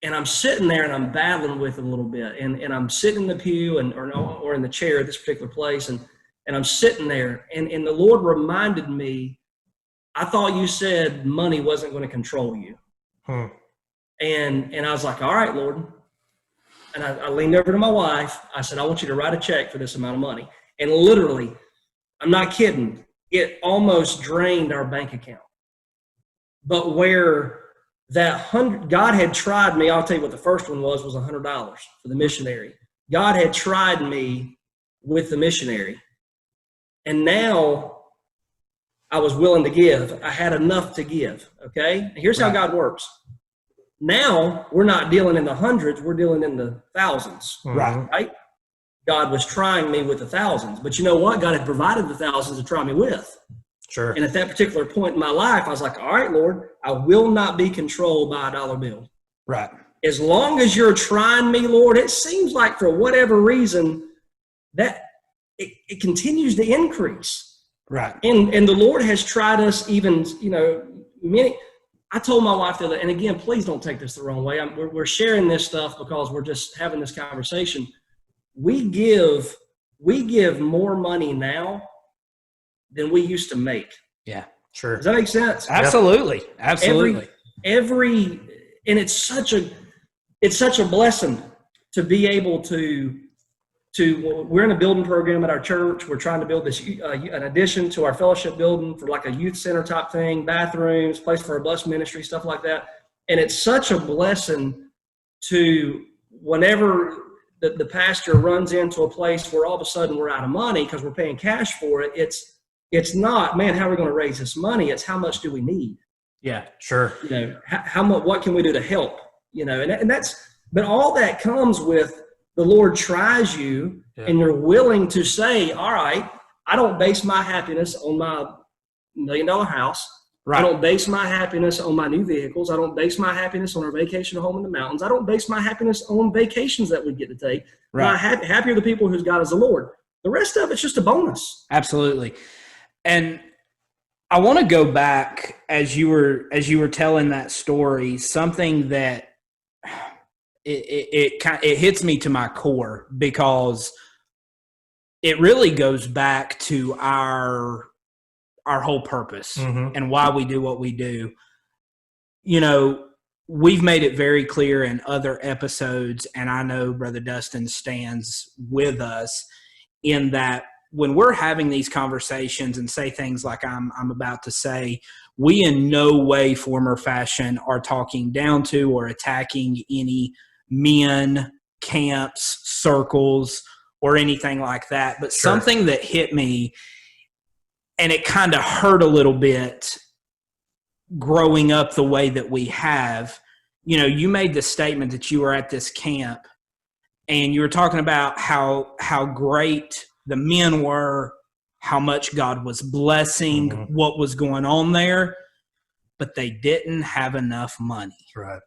And I'm sitting there and I'm battling with it a little bit. And I'm sitting in the pew or in the chair at this particular place. And I'm sitting there. And the Lord reminded me, I thought you said money wasn't going to control you. And I was like, all right, Lord. And I leaned over to my wife. I said, I want you to write a check for this amount of money. And literally, I'm not kidding, it almost drained our bank account. But where God had tried me, I'll tell you what the first one was $100 for the missionary. God had tried me with the missionary. And now I was willing to give. I had enough to give, okay? Here's how God works. Now we're not dealing in the hundreds, we're dealing in the thousands, right? God was trying me with the thousands. But you know what? God had provided the thousands to try me with. Sure. And at that particular point in my life, I was like, all right, Lord, I will not be controlled by a dollar bill. Right. As long as you're trying me, Lord, it seems like for whatever reason that it continues to increase. Right. And the Lord has tried us even, many. I told my wife the other, and again, please don't take this the wrong way. We're sharing this stuff because we're just having this conversation. We give more money now than we used to make. Yeah, sure. Does that make sense? Absolutely. Absolutely. And it's such a blessing to be able to we're in a building program at our church. We're trying to build this an addition to our fellowship building for like a youth center type thing, bathrooms, place for a bus ministry, stuff like that. And it's such a blessing to whenever the pastor runs into a place where all of a sudden we're out of money because we're paying cash for it. It's not, man, how are we going to raise this money? It's how much do we need? Yeah, sure. How much? What can we do to help? And that's. But all that comes with the Lord tries you, and you're willing to say, all right, I don't base my happiness on my $1 million house. Right. I don't base my happiness on my new vehicles. I don't base my happiness on our vacation home in the mountains. I don't base my happiness on vacations that we get to take. Right. Happy are the people whose God is the Lord. The rest of it's just a bonus. Absolutely. And I want to go back as you were telling that story, something that it hits me to my core because it really goes back to our whole purpose and why we do what we do. We've made it very clear in other episodes, and I know Brother Dustin stands with us in that when we're having these conversations and say things like I'm about to say, we in no way, form, or fashion are talking down to or attacking any men, camps, circles, or anything like that. But something that hit me, and it kind of hurt a little bit growing up the way that we have, you made the statement that you were at this camp and you were talking about how great the men were, how much God was blessing, what was going on there, but they didn't have enough money. Right.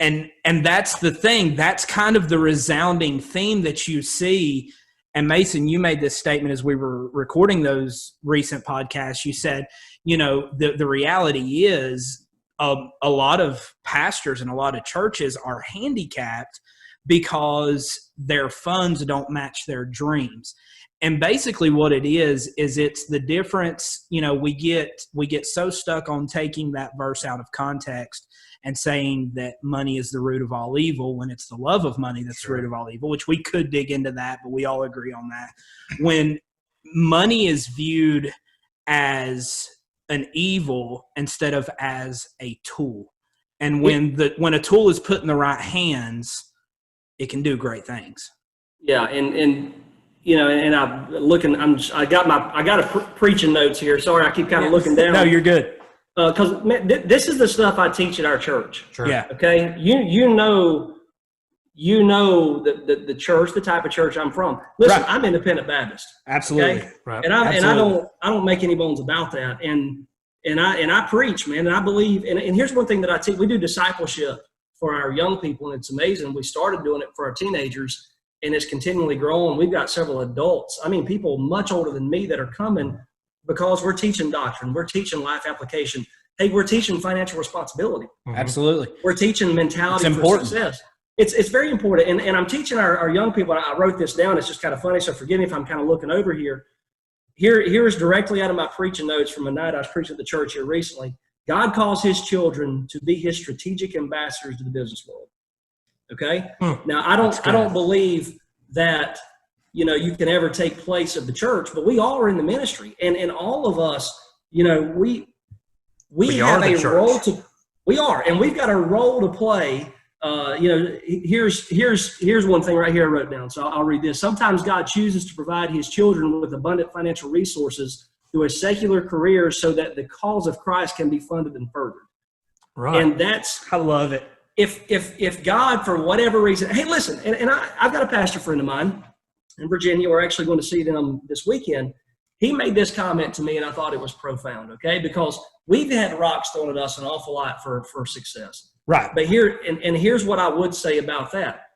And that's the thing. That's kind of the resounding theme that you see. And Mason, you made this statement as we were recording those recent podcasts. You said, the reality is a lot of pastors and a lot of churches are handicapped because their funds don't match their dreams. And basically what it is it's the difference. We get so stuck on taking that verse out of context and saying that money is the root of all evil when it's the love of money that's the root of all evil, which we could dig into that, but we all agree on that. When money is viewed as an evil instead of as a tool, and when a tool is put in the right hands, it can do great things. Yeah, and I'm looking. I got a preaching notes here. Sorry, I keep kind of looking down. No, you're good. Because this is the stuff I teach at our church. Sure. Yeah. Okay. you know the church, the type of church I'm from. Listen, Right. I'm independent Baptist. Absolutely. Okay? Right. And I Absolutely. don't make any bones about that. And I preach, man, and I believe, and here's one thing that I teach. We do discipleship for our young people, and it's amazing. We started doing it for our teenagers, and it's continually growing. We've got several adults, I mean, people much older than me that are coming because we're teaching doctrine. We're teaching life application. Hey, we're teaching financial responsibility. Absolutely. We're teaching mentality It's for important. success. It's very important. And I'm teaching our young people. I wrote this down. It's just kind of funny. So forgive me if I'm kind of looking over here. Here is directly out of my preaching notes from a night I was preaching at the church here recently. God calls his children to be his strategic ambassadors to the business world. Okay. Now I don't believe that, you can ever take place of the church, but we all are in the ministry, and all of us, we have a role to. We are, and we've got a role to play. Here's one thing right here I wrote down. So I'll read this. Sometimes God chooses to provide his children with abundant financial resources through a secular career so that the cause of Christ can be funded and furthered. Right. And that's, I love it. if God, for whatever reason, hey, listen, and I've got a pastor friend of mine in Virginia. We're actually going to see them this weekend. He made this comment to me, and I thought it was profound, okay? Because we've had rocks thrown at us an awful lot for success. Right. But here's what I would say about that.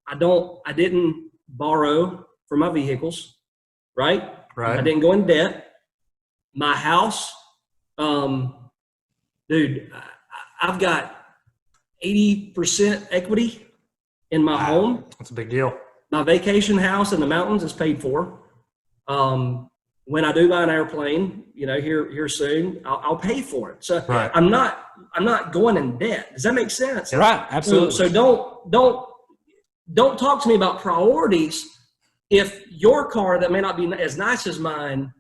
I didn't borrow for my vehicles, right? Right. I didn't go in debt. My house, dude, I've got 80% equity in my home. That's a big deal. My vacation house in the mountains is paid for. When I do buy an airplane, here soon, I'll pay for it. So Right. I'm not going in debt. Does that make sense? Right. Absolutely. So don't talk to me about priorities if your car that may not be as nice as mine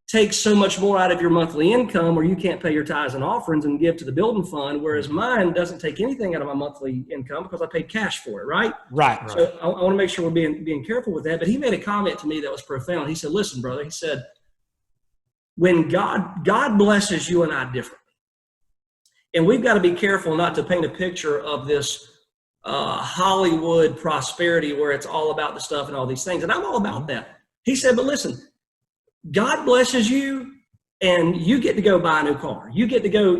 takes so much more out of your monthly income, or you can't pay your tithes and offerings and give to the building fund, whereas mine doesn't take anything out of my monthly income because I paid cash for it, right? Right. So I want to make sure we're being careful with that. But he made a comment to me that was profound. He said, listen, brother, he said, when God blesses you and I differently, and we've got to be careful not to paint a picture of this Hollywood prosperity where it's all about the stuff and all these things. And I'm all about that. He said, but listen, God blesses you and you get to go buy a new car. You get to go,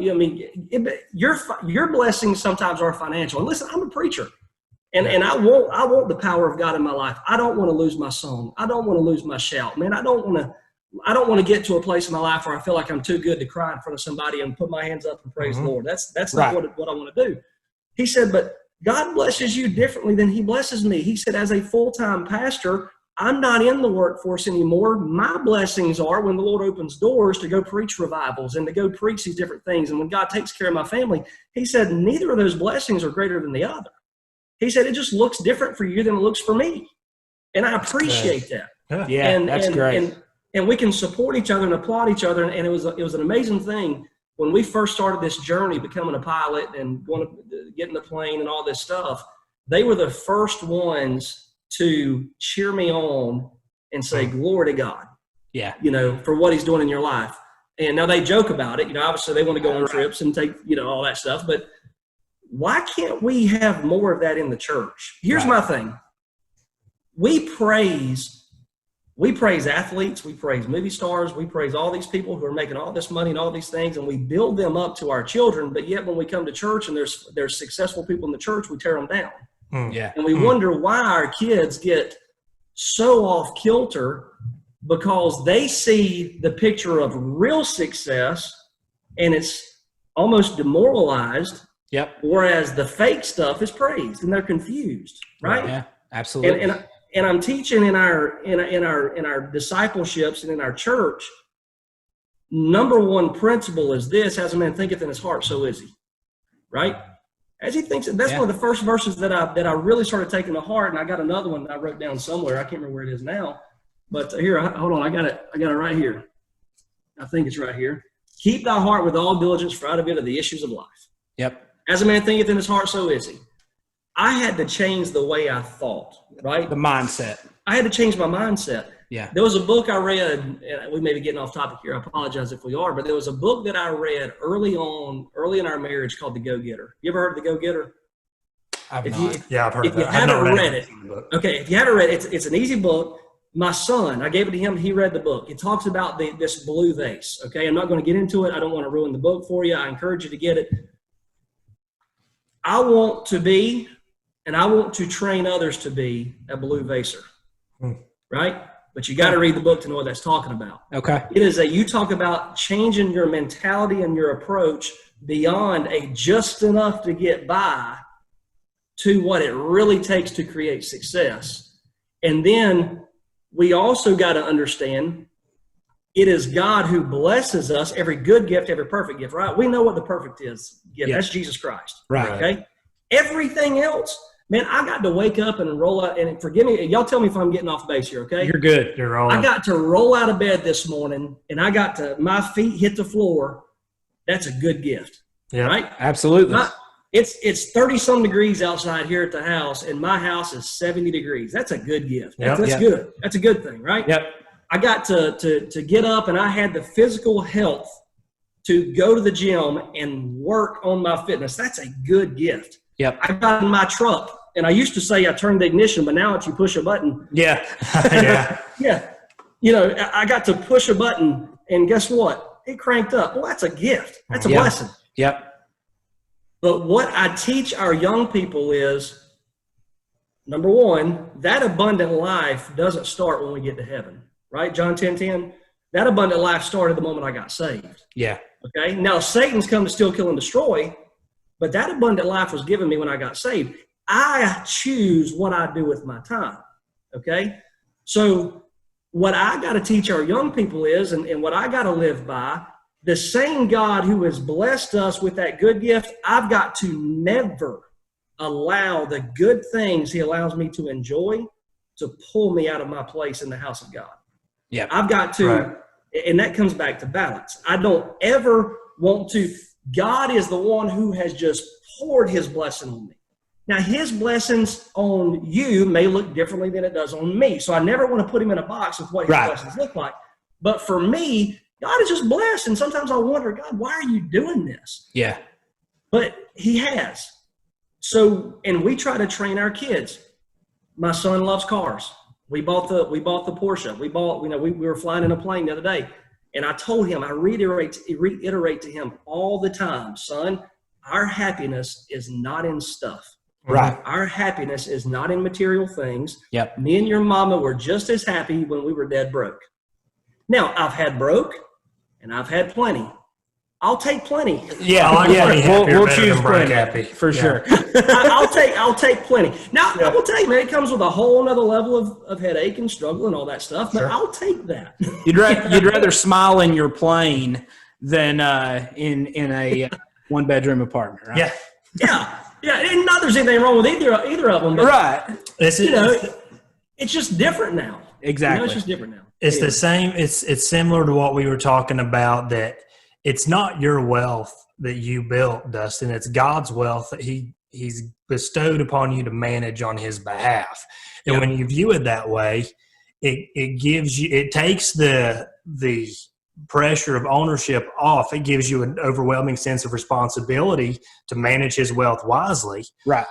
your blessings sometimes are financial. And listen, I'm a preacher. And I want the power of God in my life. I don't want to lose my song. I don't want to lose my shout. Man, I don't want to get to a place in my life where I feel like I'm too good to cry in front of somebody and put my hands up and praise the Lord. That's not what I want to do. He said, but God blesses you differently than he blesses me. He said, as a full-time pastor, I'm not in the workforce anymore. My blessings are when the Lord opens doors to go preach revivals and to go preach these different things. And when God takes care of my family, he said, neither of those blessings are greater than the other. He said, it just looks different for you than it looks for me. And I appreciate that. Yeah, that's great. And we can support each other and applaud each other. And it was an amazing thing when we first started this journey, becoming a pilot and going to get in the plane and all this stuff. They were the first ones to cheer me on and say, glory to God. Yeah. For what he's doing in your life. And now they joke about it. Obviously they want to go on trips and take, all that stuff. But why can't we have more of that in the church? Here's my thing. We praise athletes, we praise movie stars, we praise all these people who are making all this money and all these things, and we build them up to our children. But yet when we come to church and there's successful people in the church, we tear them down. Yeah. And we wonder why our kids get so off kilter, because they see the picture of real success and it's almost demoralized. Yep. Whereas the fake stuff is praised and they're confused, right? Yeah, absolutely. And I'm teaching in our discipleships and in our church, number one principle is this: as a man thinketh in his heart, so is he. Right? As he thinks. That's one of the first verses that I really started taking to heart. And I got another one that I wrote down somewhere. I can't remember where it is now. But here, hold on. I got it right here. I think it's right here. Keep thy heart with all diligence, for out of it are the issues of life. Yep. As a man thinketh in his heart, so is he. I had to change the way I thought, right? The mindset. I had to change my mindset. Yeah. There was a book I read, and we may be getting off topic here. I apologize if we are, but there was a book that I read early in our marriage called The Go-Getter. You ever heard of The Go-Getter? I've If heard if of you that. haven't read it, okay, if you haven't read it, it's an easy book. My son, I gave it to him. He read the book. It talks about this blue vase. Okay, I'm not going to get into it. I don't want to ruin the book for you. I encourage you to get it. I want to be, and I want to train others to be a blue vaser, right? But you got to read the book to know what that's talking about. Okay. It is you talk about changing your mentality and your approach beyond a just enough to get by to what it really takes to create success. And then we also got to understand it is God who blesses us, every good gift, every perfect gift, right? We know what the perfect is. Gift. That's Jesus Christ. Right. Okay. Everything else, man, I got to wake up and roll out, and forgive me, y'all tell me if I'm getting off base here, okay? You're good. You're all. I got to roll out of bed this morning, and I got to, my feet hit the floor. That's a good gift. Yeah. Right? Absolutely. It's 30-some degrees outside here at the house, and my house is 70 degrees. That's a good gift. That's good. That's a good thing, right? Yep. I got to get up, and I had the physical health to go to the gym and work on my fitness. That's a good gift. Yep. I got in my truck, and I used to say I turned the ignition, but now it's you push a button. Yeah. Yeah. Yeah. You know, I got to push a button, and guess what? It cranked up. Well, that's a gift. That's a blessing. Yep. But what I teach our young people is, number one, that abundant life doesn't start when we get to heaven, right? John 10:10. That abundant life started the moment I got saved. Yeah. Okay. Now, Satan's come to steal, kill, and destroy, but that abundant life was given me when I got saved. I choose what I do with my time. Okay. So what I got to teach our young people is, and what I got to live by, the same God who has blessed us with that good gift, I've got to never allow the good things he allows me to enjoy to pull me out of my place in the house of God. Yeah. I've got to, and that comes back to balance. I don't ever want to, God is the one who has just poured his blessing on me. Now, his blessings on you may look differently than it does on me. So I never want to put him in a box with what his blessings look like. But for me, God is just blessed. And sometimes I wonder, God, why are you doing this? Yeah. But he has. So, and we try to train our kids. My son loves cars. We bought the Porsche. We were flying in a plane the other day. And I told him, I reiterate to him all the time, son, our happiness is not in stuff. Right. Our happiness is not in material things. Yep. Me and your mama were just as happy when we were dead broke. Now, I've had broke and I've had plenty. I'll take plenty. Yeah, we'll choose plenty happy for sure. I'll take plenty. Now, I will tell you, man, it comes with a whole other level of headache and struggle and all that stuff, but I'll take that. You'd rather smile in your plane than in a one-bedroom apartment, right? Yeah, and not there's anything wrong with either of them. But, right. It's just different now. Exactly. It's just different now. It's the same. It's similar to what we were talking about, that it's not your wealth that you built, Dustin. It's God's wealth that he's bestowed upon you to manage on his behalf. And when you view it that way, it takes the pressure of ownership off. It gives you an overwhelming sense of responsibility to manage his wealth wisely. Right.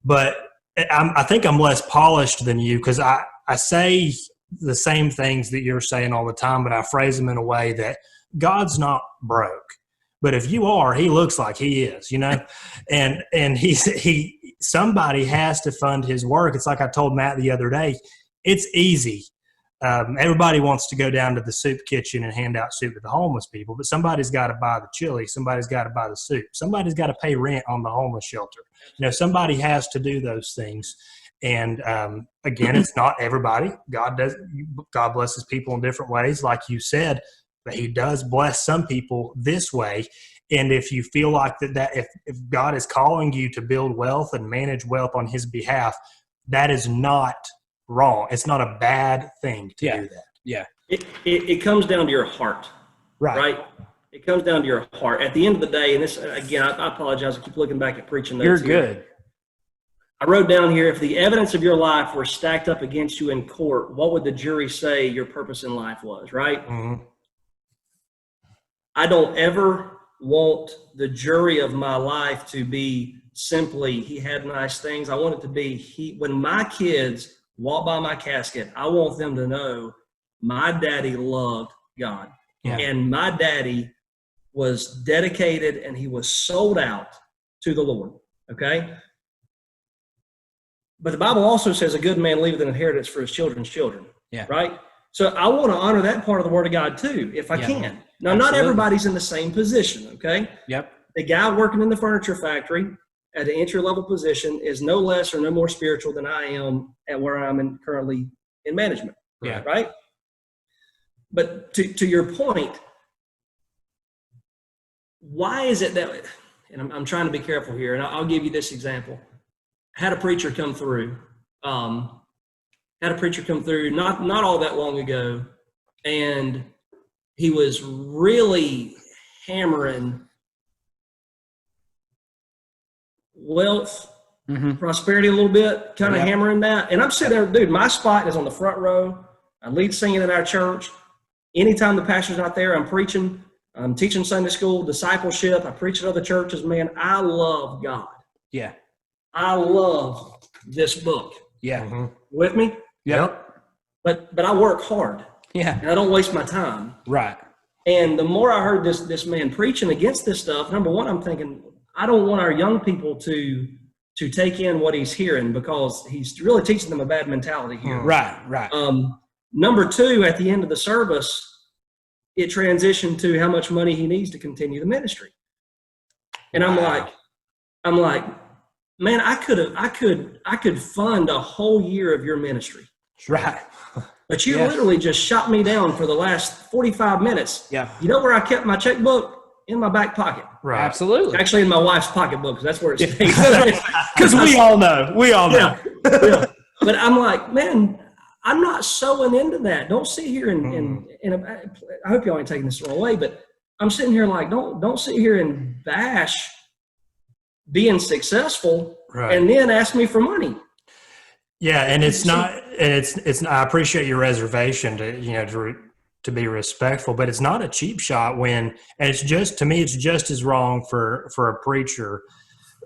But I think I'm less polished than you, because I say the same things that you're saying all the time, but I phrase them in a way that God's not broke. But if you are, he looks like he is, and somebody has to fund his work. It's like I told Matt the other day, it's easy. Everybody wants to go down to the soup kitchen and hand out soup to the homeless people, but somebody's got to buy the chili. Somebody's got to buy the soup. Somebody's got to pay rent on the homeless shelter. Somebody has to do those things. And again, it's not everybody. God blesses people in different ways, like you said, but he does bless some people this way. And if you feel like that if God is calling you to build wealth and manage wealth on his behalf, that is not wrong. It's not a bad thing to do that. Yeah. It comes down to your heart. Right? It comes down to your heart. At the end of the day, and this, again, I apologize. I keep looking back at preaching notes. You're good. I wrote down here, if the evidence of your life were stacked up against you in court, what would the jury say your purpose in life was, right? Mm-hmm. I don't ever want the jury of my life to be simply he had nice things. I want it to be when my kids walk by my casket, I want them to know my daddy loved God. Yeah. And my daddy was dedicated and he was sold out to the Lord. Okay? But the Bible also says a good man leaveth an inheritance for his children's children. Yeah. Right? So I want to honor that part of the Word of God too, if I can. Now, not everybody's in the same position, okay? Yep. The guy working in the furniture factory at an entry-level position is no less or no more spiritual than I am at where I'm currently in management. Yeah. Right? But to your point, why is it that, and I'm trying to be careful here, and I'll give you this example. I had a preacher come through, not all that long ago, and he was really hammering wealth, prosperity a little bit, kind of hammering that. And I'm sitting there, dude, my spot is on the front row. I lead singing at our church. Anytime the pastor's not there, I'm preaching. I'm teaching Sunday school, discipleship. I preach at other churches. Man, I love God. Yeah. I love this book. Yeah. Mm-hmm. With me? Yep. But I work hard. Yeah. And I don't waste my time. Right. And the more I heard this man preaching against this stuff, number one, I'm thinking, I don't want our young people to take in what he's hearing because he's really teaching them a bad mentality here. Right. Number two, at the end of the service, it transitioned to how much money he needs to continue the ministry. And I'm like, man, I could fund a whole year of your ministry. Right. But you literally just shot me down for the last 45 minutes. Yeah. You know where I kept my checkbook? In my back pocket. Right. Absolutely. Actually, in my wife's pocketbook, because that's where it stays. Because we all know. Yeah. But I'm like, man, I'm not sewing into that. Don't sit here and I hope y'all ain't taking this the wrong way, but I'm sitting here like, don't sit here and bash being successful and then ask me for money. Yeah, and it's not, and it's. I appreciate your reservation to be respectful, but it's not a cheap shot and it's just, to me, it's just as wrong for a preacher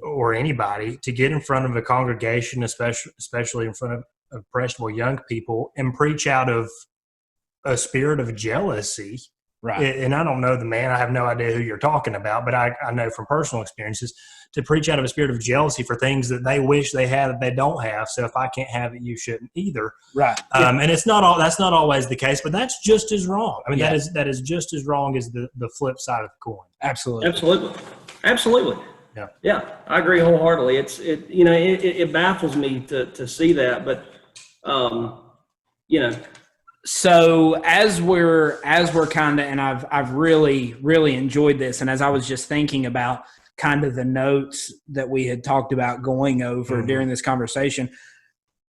or anybody to get in front of a congregation, especially in front of impressionable young people, and preach out of a spirit of jealousy. Right. And I don't know the man. I have no idea who you're talking about, but I know from personal experiences to preach out of a spirit of jealousy for things that they wish they had that they don't have. So if I can't have it, you shouldn't either. Right. And that's not always the case, but that's just as wrong. I mean, that is just as wrong as the flip side of the coin. Absolutely. Yeah. Yeah, I agree wholeheartedly. It baffles me to see that, but So as we're kind of, and I've really enjoyed this, and as I was just thinking about kind of the notes that we had talked about going over during this conversation,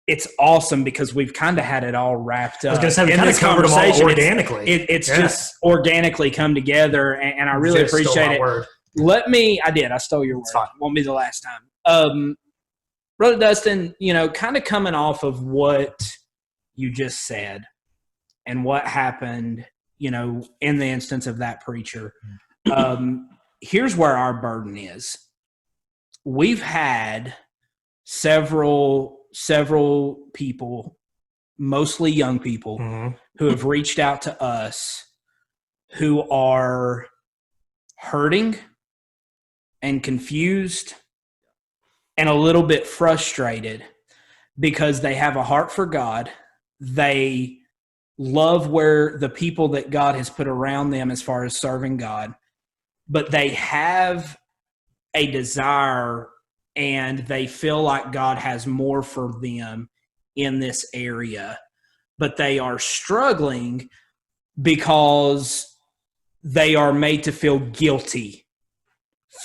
it's awesome because we've kind of had it all wrapped up. I was going to say, we kind of covered them all organically. It's just organically come together, and I really appreciate it. Word. I stole your word. Won't be the last time. Brother Dustin, kind of coming off of what you just said and what happened, in the instance of that preacher, here's where our burden is. We've had several people, mostly young people, who have reached out to us who are hurting and confused and a little bit frustrated because they have a heart for God. They love where the people that God has put around them as far as serving God, but they have a desire and they feel like God has more for them in this area, but they are struggling because they are made to feel guilty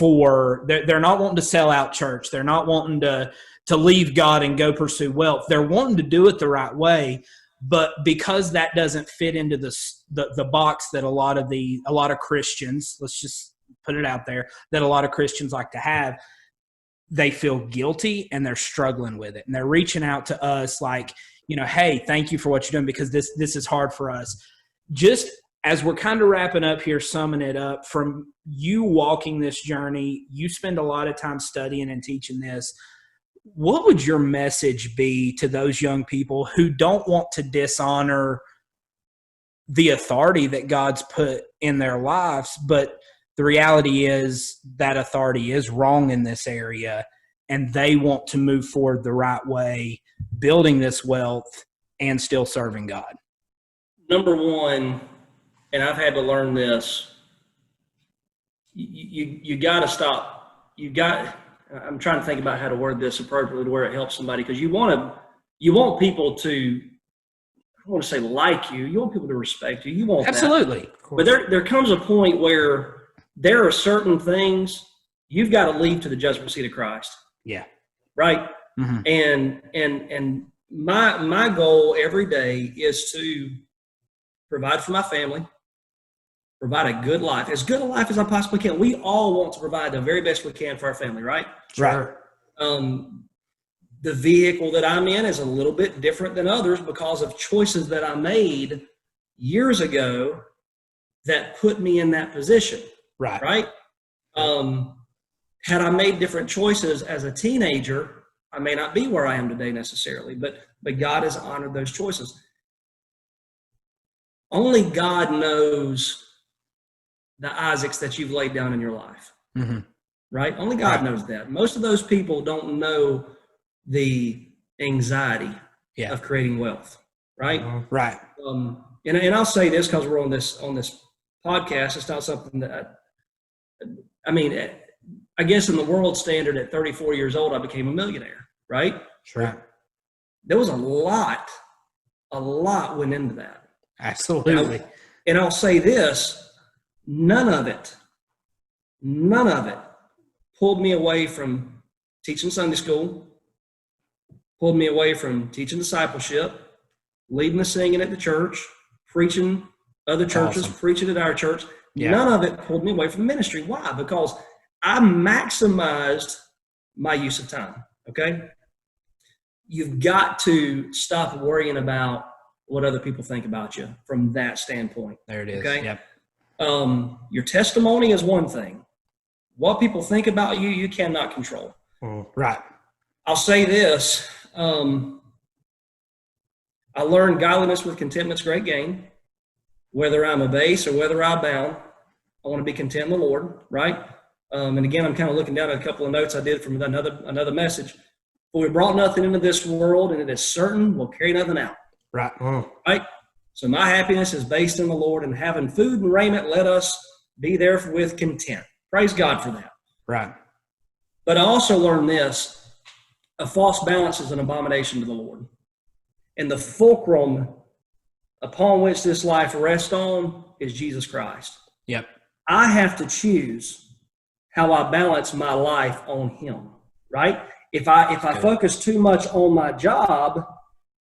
they're not wanting to sell out church. They're not wanting to leave God and go pursue wealth. They're wanting to do it the right way, but because that doesn't fit into the box that a lot of Christians, let's just put it out there, that a lot of Christians like to have, they feel guilty and they're struggling with it. And they're reaching out to us like, hey, thank you for what you're doing because this is hard for us. Just as we're kind of wrapping up here, summing it up, from you walking this journey, you spend a lot of time studying and teaching this. What would your message be to those young people who don't want to dishonor the authority that God's put in their lives, but the reality is that authority is wrong in this area, and they want to move forward the right way, building this wealth and still serving God? Number one, and I've had to learn this, you got to stop. I'm trying to think about how to word this appropriately to where it helps somebody, because you want people to, I don't want to say like you. You want people to respect you. You want absolutely that. But there comes a point where there are certain things you've got to leave to the judgment seat of Christ. Yeah. Right. Mm-hmm. And my goal every day is to provide for my family, provide a good life, as good a life as I possibly can. We all want to provide the very best we can for our family, right? Sure. The vehicle that I'm in is a little bit different than others because of choices that I made years ago that put me in that position. Right. Had I made different choices as a teenager, I may not be where I am today necessarily, but God has honored those choices. Only God knows the Isaacs that you've laid down in your life. Mm-hmm. Right? Only God knows that. Most of those people don't know the anxiety of creating wealth. Right? Right. And I'll say this because we're on this podcast. It's not something that I guess in the world standard at 34 years old, I became a millionaire. Right? Sure. There was a lot went into that. Absolutely. And I'll say this, none of it pulled me away from teaching Sunday school, pulled me away from teaching discipleship, leading the singing at the church, preaching other churches, preaching at our church. Yeah. None of it pulled me away from ministry. Why? Because I maximized my use of time. Okay. You've got to stop worrying about what other people think about you from that standpoint. There it is. Okay. Yep. Your testimony is one thing. What people think about you, you cannot control. Right. I'll say this. I learned godliness with contentment's great gain. Whether I'm abased or whether I abound, I want to be content in the Lord, right? And again, I'm kind of looking down at a couple of notes I did from another message. For we brought nothing into this world, and it is certain we'll carry nothing out. Right. Right? So my happiness is based in the Lord, and having food and raiment, let us be there with content. Praise God for that. Right. But I also learned this, a false balance is an abomination to the Lord. And the fulcrum upon which this life rests on is Jesus Christ. Yep. I have to choose how I balance my life on him, right? If I focus too much on my job,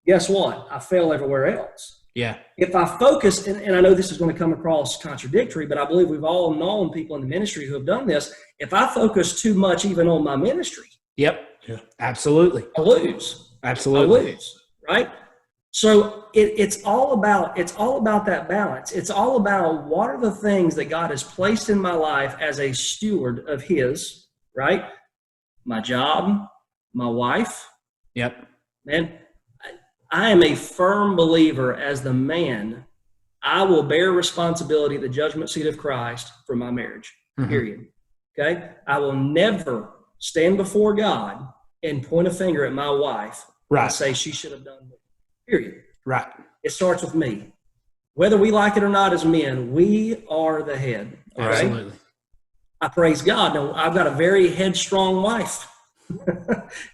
guess what? I fail everywhere else. Yeah. If I focus, and I know this is going to come across contradictory, but I believe we've all known people in the ministry who have done this. If I focus too much even on my ministry, yep. Yeah. Absolutely. I lose. Absolutely. I lose. Right? So it's all about that balance. It's all about what are the things that God has placed in my life as a steward of his, right? My job, my wife. Yep. Man, I am a firm believer as the man, I will bear responsibility at the judgment seat of Christ for my marriage, period. Okay? I will never stand before God and point a finger at my wife and say she should have done more, period. Right. It starts with me. Whether we like it or not as men, we are the head. Okay? Absolutely. I praise God. Now, I've got a very headstrong wife.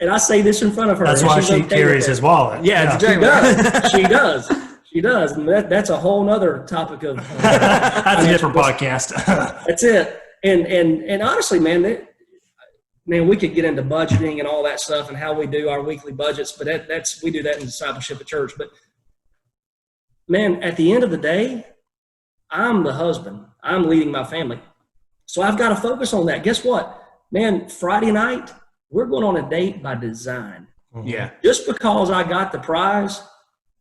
And I say this in front of her. That's why she carries his wallet. Yeah, she does. She does. And that's a whole nother topic of that's a different podcast. That's it. And honestly, man, we could get into budgeting and all that stuff and how we do our weekly budgets, but we do that in discipleship at church. But man, at the end of the day, I'm the husband. I'm leading my family. So I've got to focus on that. Guess what? Man, Friday night, we're going on a date by design. Yeah. Just because I got the prize,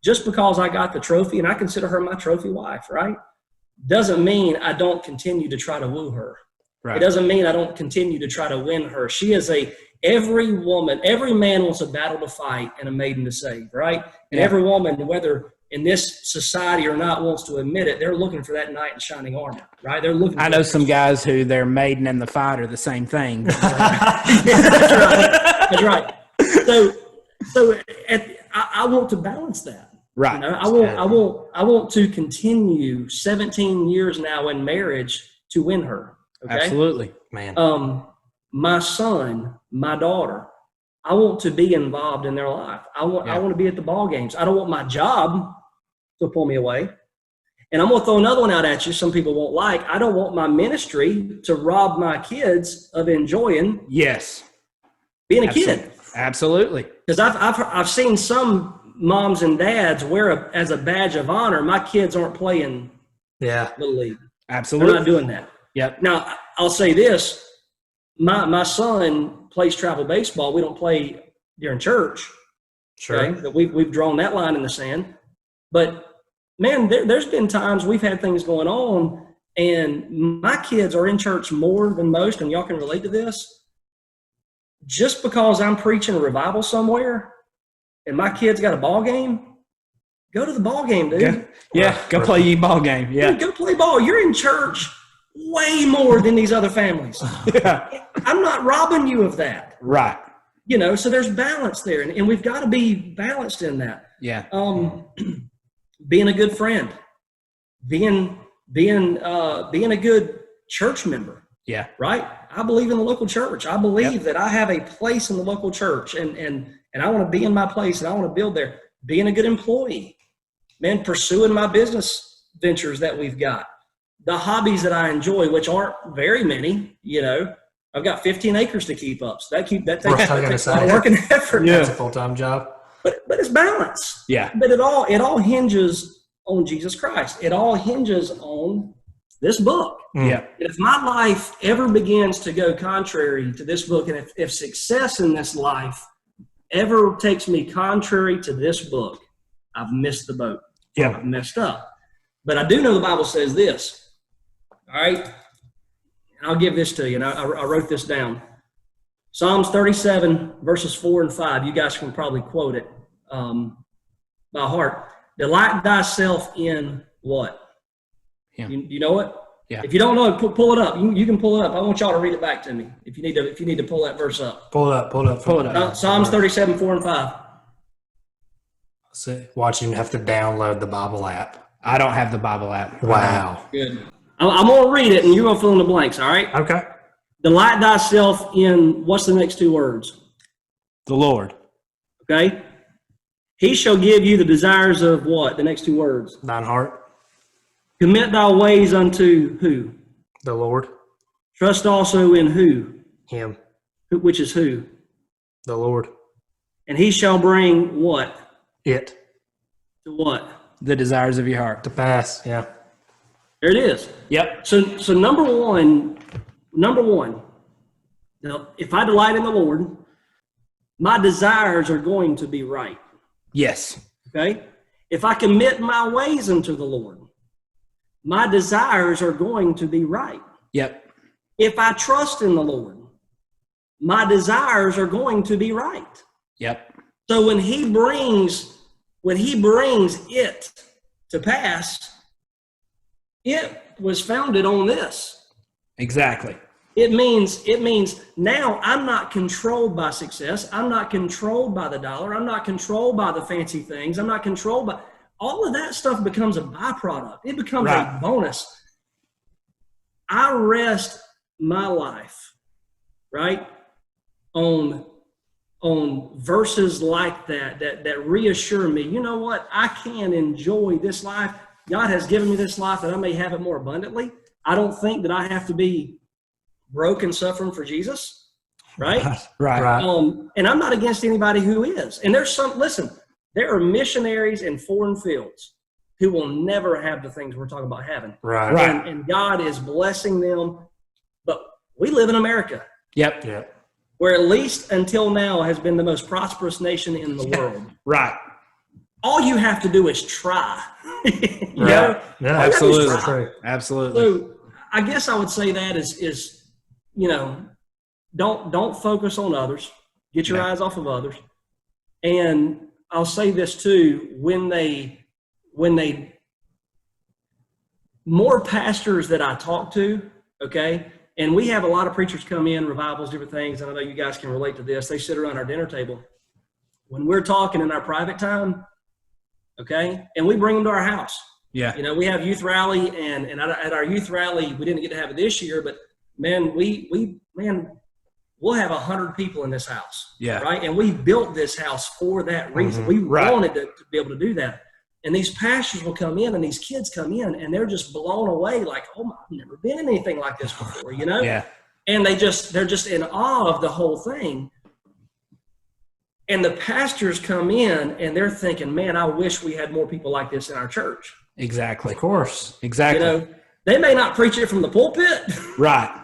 just because I got the trophy, and I consider her my trophy wife, right? doesn't mean I don't continue to try to woo her. Right. It doesn't mean I don't continue to try to win her. She is every man wants a battle to fight and a maiden to save, right? And every woman, whether in this society or not, wants to admit it, they're looking for that knight in shining armor, right? They're looking. I know some guys who their maiden and the fight are the same thing. That's right. So I want to balance that. Right. You know, I want to continue 17 years now in marriage to win her. Okay? Absolutely, Man. My son, my daughter, I want to be involved in their life. I want to be at the ball games. I don't want my job to pull me away. And I'm going to throw another one out at you. Some people won't like. I don't want my ministry to rob my kids of enjoying being a kid. Absolutely. Because I've seen some moms and dads wear as a badge of honor, my kids aren't playing Little League. Absolutely. They're not doing that. Yep. Now, I'll say this. My son plays travel baseball. We don't play during church. Sure. Okay? But we've drawn that line in the sand. But, man, there's been times we've had things going on, and my kids are in church more than most, and y'all can relate to this. Just because I'm preaching a revival somewhere and my kid's got a ball game, go to the ball game, dude. Go play your ball game. Yeah. Dude, go play ball. You're in church way more than these other families. Yeah. I'm not robbing you of that. Right. You know, so there's balance there, and we've got to be balanced in that. Yeah. Being a good friend, being a good church member. Yeah. Right? I believe in the local church. I believe that I have a place in the local church, and I want to be in my place, and I want to build there. Being a good employee, man, pursuing my business ventures that we've got, the hobbies that I enjoy, which aren't very many. You know, I've got 15 acres to keep up, so that takes a lot of work and effort. That's a full-time job. But it's balance. Yeah. But it all hinges on Jesus Christ. It all hinges on this book. Yeah. If my life ever begins to go contrary to this book, and if success in this life ever takes me contrary to this book, I've missed the boat. Yeah. I've messed up. But I do know the Bible says this. All right? And I'll give this to you. And I wrote this down. Psalms 37, verses 4 and 5. You guys can probably quote it by heart. Delight thyself in what? Yeah. You know it? Yeah. If you don't know it, pull it up. You can pull it up. I want y'all to read it back to me. If you need to pull that verse up. Pull it up. Psalms 37, 4 and 5. So watching you have to download the Bible app. I don't have the Bible app. Wow. Good. I'm going to read it, and you're going to fill in the blanks, all right? Okay. Delight thyself in, what's the next two words? The Lord. Okay? He shall give you the desires of what? The next two words. Thine heart. Commit thy ways unto who? The Lord. Trust also in who? Him. Which is who? The Lord. And he shall bring what? It. To what? The desires of your heart. To pass. Yeah. There it is. Yep. So number one, now, if I delight in the Lord, my desires are going to be right. Yes. Okay? If I commit my ways unto the Lord, my desires are going to be right. Yep. If I trust in the Lord, my desires are going to be right. Yep. So when he brings it to pass, it was founded on this. Exactly. It means now I'm not controlled by success. I'm not controlled by the dollar. I'm not controlled by the fancy things. I'm not controlled by all of that stuff becomes a byproduct. It becomes a bonus. I rest my life, right, on verses like that reassure me, you know what, I can enjoy this life. God has given me this life that I may have it more abundantly. I don't think that I have to be broke and suffering for Jesus, right? Right. And I'm not against anybody who is. And there are missionaries in foreign fields who will never have the things we're talking about having. Right. And God is blessing them. But we live in America. Yep. Where at least until now has been the most prosperous nation in the world. Right. all you have to do is try. You know? Yeah, All you have to do is absolutely. try. Absolutely. So I guess I would say that is don't focus on others. Get your eyes off of others. And I'll say this too, when they more pastors that I talk to, okay, and we have a lot of preachers come in, revivals, different things, and I know you guys can relate to this. They sit around our dinner table. When we're talking in our private time, okay, and we bring them to our house. Yeah. You know, we have youth rally, and at our youth rally, we didn't get to have it this year, but man, we'll have 100 people in this house. Yeah. Right. And we built this house for that reason. We wanted to be able to do that. And these pastors will come in and these kids come in and they're just blown away. Like, oh my, I've never been in anything like this before, you know? Yeah. And they're just in awe of the whole thing. And the pastors come in and they're thinking, man, I wish we had more people like this in our church. Exactly. Of course. Exactly. You know, they may not preach it from the pulpit, Right.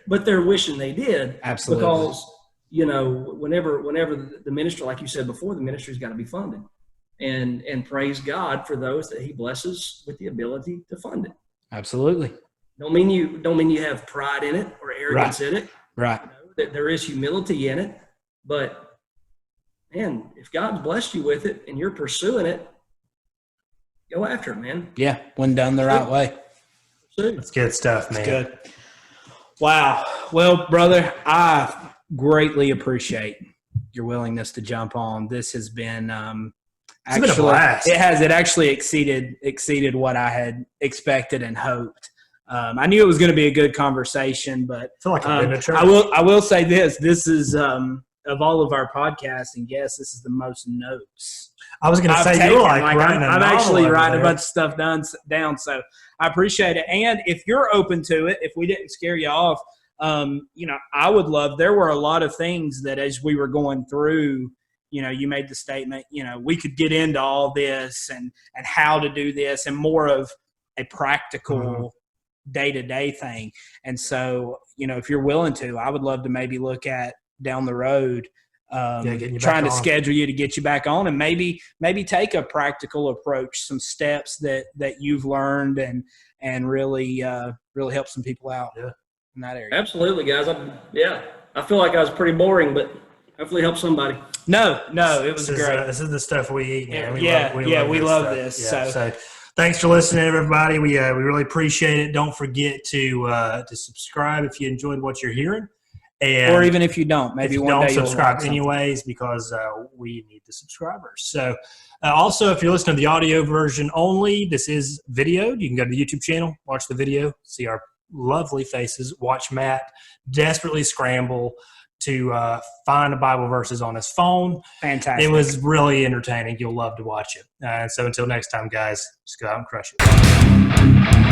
but they're wishing they did. Absolutely. Because, you know, whenever the ministry, like you said before, the ministry's got to be funded. And praise God for those that he blesses with the ability to fund it. Absolutely. Don't mean you have pride in it or arrogance in it. Right. You know, that there is humility in it. But man, if God's blessed you with it and you're pursuing it, go after it, man. Yeah. When done the right way. Pursue. That's good stuff, man. Good. Wow. Well, brother, I greatly appreciate your willingness to jump on. This has been It's been a blast. It has. It actually exceeded what I had expected and hoped. I knew it was going to be a good conversation, but I feel like I've been to church. I will say this. This is of all of our podcasting guests, this is the most notes I was going to say, taken. you're like writing a I'm novel actually over writing there. a bunch of stuff down, so I appreciate it. And if you're open to it, if we didn't scare you off, you know, I would love. There were a lot of things that as we were going through, you know, you made the statement, you know, we could get into all this and how to do this and more of a practical day-to-day thing. And so, you know, if you're willing to, I would love to maybe look at down the road, getting you back trying to on. schedule you to get you back on and maybe take a practical approach, some steps that you've learned and really help some people out in that area. Absolutely, guys. I feel like I was pretty boring, but hopefully help somebody. No, it was great. This is the stuff we eat, man. We love stuff. this. Yeah, So thanks for listening, everybody. We really appreciate it. Don't forget to subscribe if you enjoyed what you're hearing. And or even if you don't, maybe if you one don't day you'll subscribe like something. anyways, because we need the subscribers. So also, if you're listening to the audio version only, this is videoed. You can go to the YouTube channel, watch the video, see our lovely faces, watch Matt desperately scramble to find the Bible verses on his phone. Fantastic. It was really entertaining. You'll love to watch it. So until next time, guys, just go out and crush it.